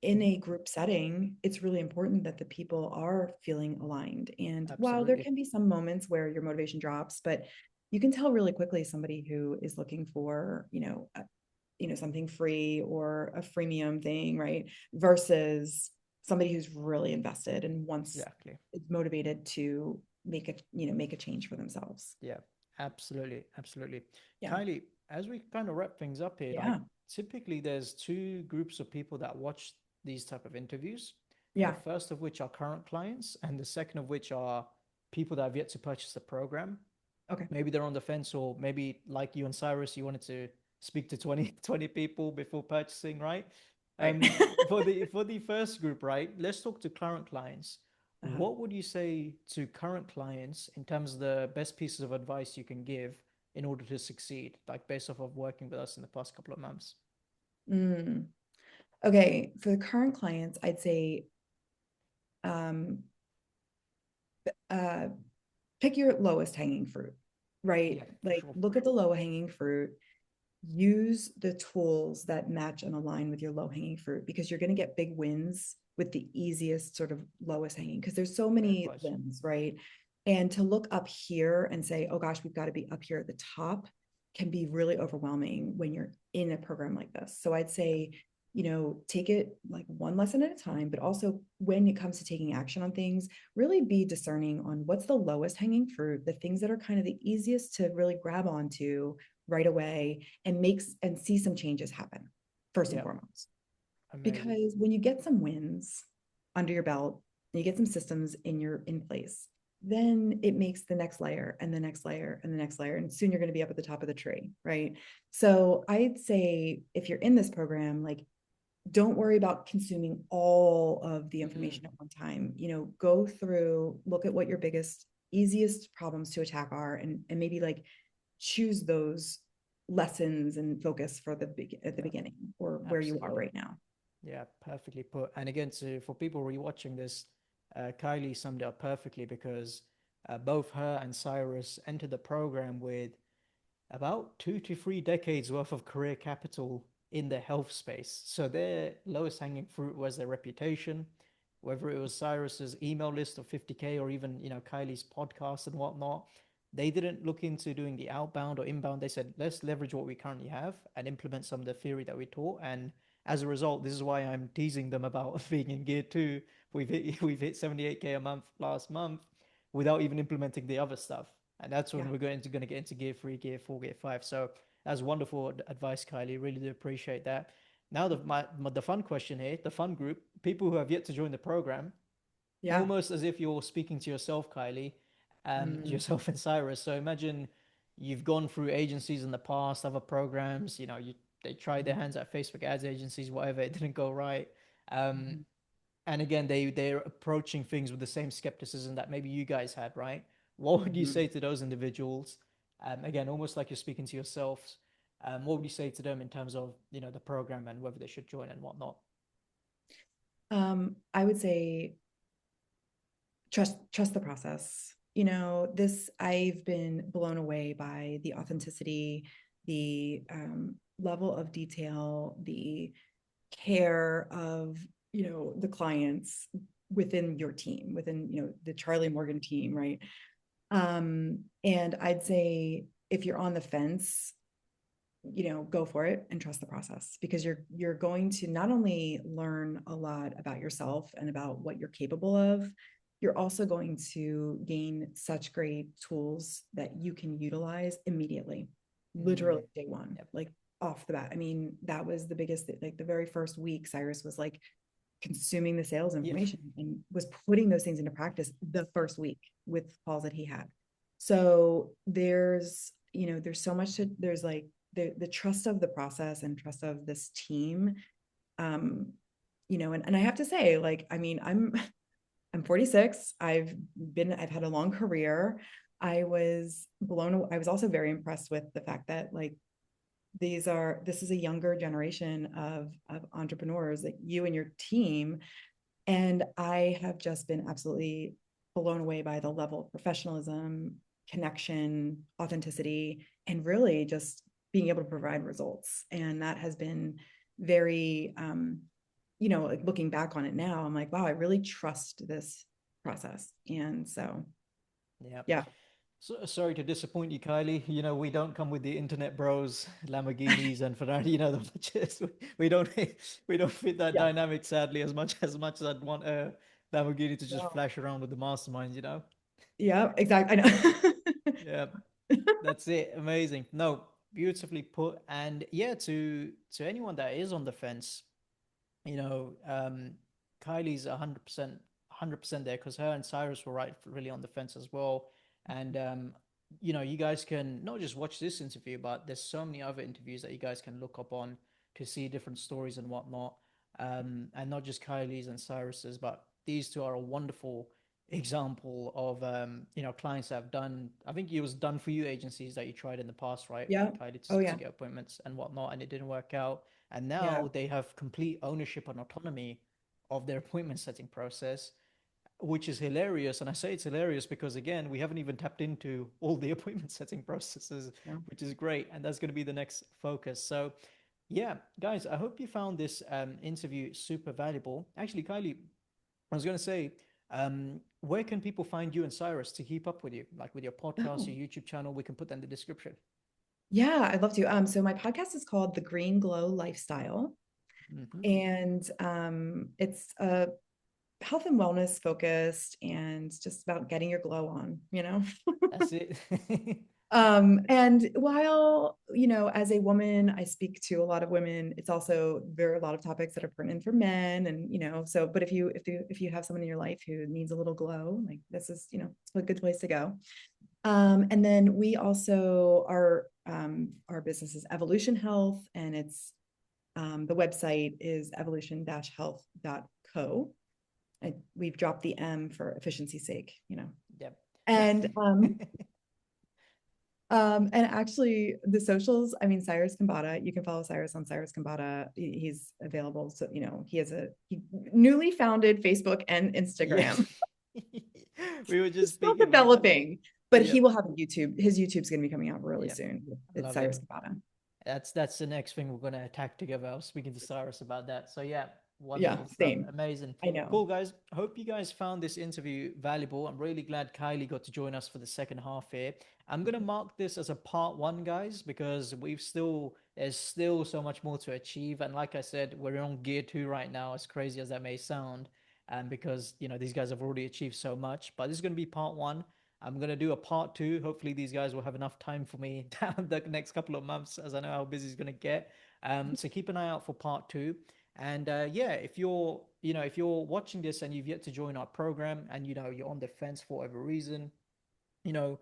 in Hmm. a group setting, it's really important that the people are feeling aligned. And while there Absolutely. can be some moments where your motivation drops, but you can tell really quickly somebody who is looking for, something free or a freemium thing, right? Versus somebody who's really invested and wants Exactly. is motivated to make a change for themselves. Yeah, absolutely. Absolutely. Yeah. Kylie, as we kind of wrap things up here, like Yeah. typically there's two groups of people that watch these type of interviews. The Yeah. first of which are current clients, and the second of which are people that have yet to purchase the program. Okay. Maybe they're on the fence, or maybe like you and Cyrus, you wanted to speak to 20 people before purchasing, right? Right. Um, for the first group, right? Let's talk to current clients. Uh-huh. What would you say to current clients in terms of the best pieces of advice you can give in order to succeed, like based off of working with us in the past couple of months? Mm. Okay. For the current clients, I'd say um, uh, pick your lowest hanging fruit, right? Yeah, for Like sure. look at the low hanging fruit, use the tools that match and align with your low hanging fruit because you're going to get big wins with the easiest sort of lowest hanging because there's so Great many advice. limbs, right? And to look up here and say, oh gosh, we've got to be up here at the top can be really overwhelming when you're in a program like this. So I'd say, take it like one lesson at a time, but also when it comes to taking action on things, really be discerning on what's the lowest hanging fruit, the things that are kind of the easiest to really grab onto right away and see some changes happen first and Yeah, foremost. amazing. Because when you get some wins under your belt and you get some systems in place, then it makes the next layer and the next layer and the next layer. And soon you're going to be up at the top of the tree, right? So I'd say if you're in this program, like don't worry about consuming all of the Mm, information at one time. Go through, look at what your biggest, easiest problems to attack are, and maybe like choose those lessons and focus for at the yeah, beginning or where you are absolutely. right now. Yeah, perfectly put. And again, for people rewatching this, Kylie summed it up perfectly because both her and Cyrus entered the program with about 2 to 3 decades worth of career capital in the health space. So their lowest hanging fruit was their reputation, whether it was Cyrus's email list of 50K or even, Kylie's podcast and whatnot. They didn't look into doing the outbound or inbound. They said, let's leverage what we currently have and implement some of the theory that we taught. And as a result, this is why I'm teasing them about being in gear two. We've hit 78K a month last month without even implementing the other stuff. And that's when Yeah. we're going to get into gear three, gear four, gear five. So that's wonderful advice, Kylie. Really do appreciate that. Now the fun question here, the fun group, people who have yet to join the program, Yeah. almost as if you're speaking to yourself, Kylie, Mm, yourself and Cyrus. So imagine you've gone through agencies in the past, other programs. They tried their mhm, hands at Facebook ads agencies, whatever. It didn't go right. Um, mhm, and again, they're approaching things with the same skepticism that maybe you guys had, right? What would you mhm. say to those individuals? Again, almost like you're speaking to yourselves. What would you say to them in terms of the program and whether they should join and whatnot? I would say trust the process. This I've been blown away by the authenticity, the level of detail, the care of the clients within your team, within the Charlie Morgan team, right? And I'd say if you're on the fence, go for it and trust the process because you're going to not only learn a lot about yourself and about what you're capable of, you're also going to gain such great tools that you can utilize immediately, Mm, literally day one, yep. like off the bat. I mean, that was the biggest, like the very first week, Cyrus was like consuming the sales Yeah. information and was putting those things into practice the first week with calls that he had. So there's so much there's like the trust of the process and trust of this team. Um, and I have to say, like, I mean, I'm 46. I've had a long career. I was also very impressed with the fact that like this is a younger generation of entrepreneurs, like you and your team. And I have just been absolutely blown away by the level of professionalism, connection, authenticity, and really just being able to provide results. And that has been very, like looking back on it now, I'm like, wow, I really trust this process. And so, Yeah. yeah. So, sorry to disappoint you, Kylie. You know, we don't come with the internet bros, Lamborghinis and Ferrari, you know, the budgets. We don't we don't fit that Yeah. dynamic, sadly, as much as I'd want a Lamborghini to just No. flash around with the masterminds, you know? Yeah, exactly. I Yeah, know. that's it. Amazing. No, beautifully put. And yeah, to anyone that is on the fence, you know, Kylie's 100% there because her and Cyrus were right really on the fence as well. And you know, you guys can not just watch this interview, but there's so many other interviews that you guys can look up on to see different stories and whatnot. And not just Kylie's and Cyrus's, but these two are a wonderful example of you know, clients that have done. I think it was done for you agencies that you tried in the past, right, Yeah. Kylie, Oh to yeah. get appointments and whatnot, and it didn't work out, and Yeah. now they have complete ownership and autonomy of their appointment setting process, which is hilarious. And I say it's hilarious because, again, we haven't even tapped into all the appointment setting processes, Yeah. which is great. And that's going to be the next focus. So, yeah, guys, I hope you found this interview super valuable. Actually, Kylie, I was going to say, where can people find you and Cyrus to keep up with you, like with your podcast, Oh. your YouTube channel? We can put that in the description. Yeah, I'd love to. So my podcast is called The Green Glow Lifestyle, Hmm. and it's health and wellness focused and just about getting your glow on, you know? That's it. And while, as a woman, I speak to a lot of women, it's also, there are a lot of topics that are pertinent for men. And, so, but if you have someone in your life who needs a little glow, like this is, it's a good place to go. And then we also our business is Evolution Health, and it's the website is evolution-health.co. We've dropped the M for efficiency's sake, Yep. and and actually the socials, I mean, Cyrus Kambata, you can follow Cyrus on Cyrus Kambata. He's available. So, he has he newly founded Facebook and Yeah. Instagram. We were He's just still speaking like, developing, but he yep, will have a YouTube. His YouTube's going to be coming out really yep. soon. I It's love it. Cyrus Kambata. That's the next thing we're gonna attack together. I was speaking to Cyrus about that. So yeah, Yeah, wonderful stuff. same. Amazing. I know. Cool guys. Hope you guys found this interview valuable. I'm really glad Kylie got to join us for the second half here. I'm gonna mark this as a part one, guys, because there's still so much more to achieve. And like I said, we're on gear two right now, as crazy as that may sound. And because these guys have already achieved so much. But this is gonna be part one. I'm gonna do a part two. Hopefully, these guys will have enough time for me down the next couple of months, as I know how busy it's gonna get. So keep an eye out for part two. And yeah, if you're watching this and you've yet to join our program, and you're on the fence for whatever reason, you know,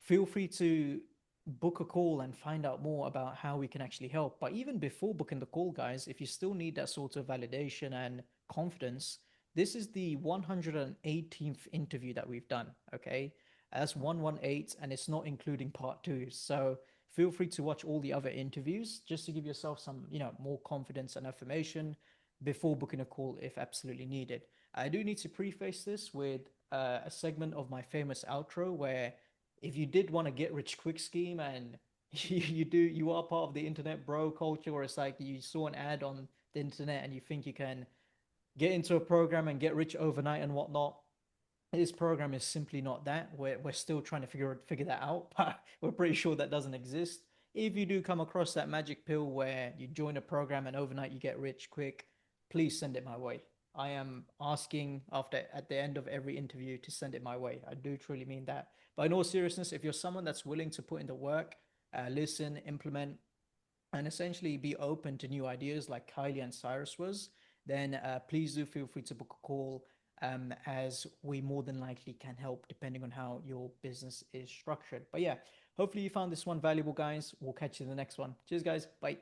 feel free to book a call and find out more about how we can actually help. But even before booking the call, guys, if you still need that sort of validation and confidence, this is the 118th interview that we've done. Okay. That's 118, and it's not including part two. So feel free to watch all the other interviews just to give yourself some, more confidence and affirmation before booking a call if absolutely needed. I do need to preface this with a segment of my famous outro where if you did want to get rich quick scheme and you are part of the internet bro culture, where it's like you saw an ad on the internet and you think you can get into a program and get rich overnight and whatnot, this program is simply not that. We're still trying to figure that out, but we're pretty sure that doesn't exist. If you do come across that magic pill where you join a program and overnight you get rich quick, please send it my way. I am asking after at the end of every interview to send it my way. I do truly mean that. But in all seriousness, if you're someone that's willing to put in the work, listen, implement, and essentially be open to new ideas like Kylie and Cyrus was, then please do feel free to book a call, as we more than likely can help depending on how your business is structured. But yeah, hopefully you found this one valuable, guys. We'll catch you in the next one. Cheers, guys. Bye.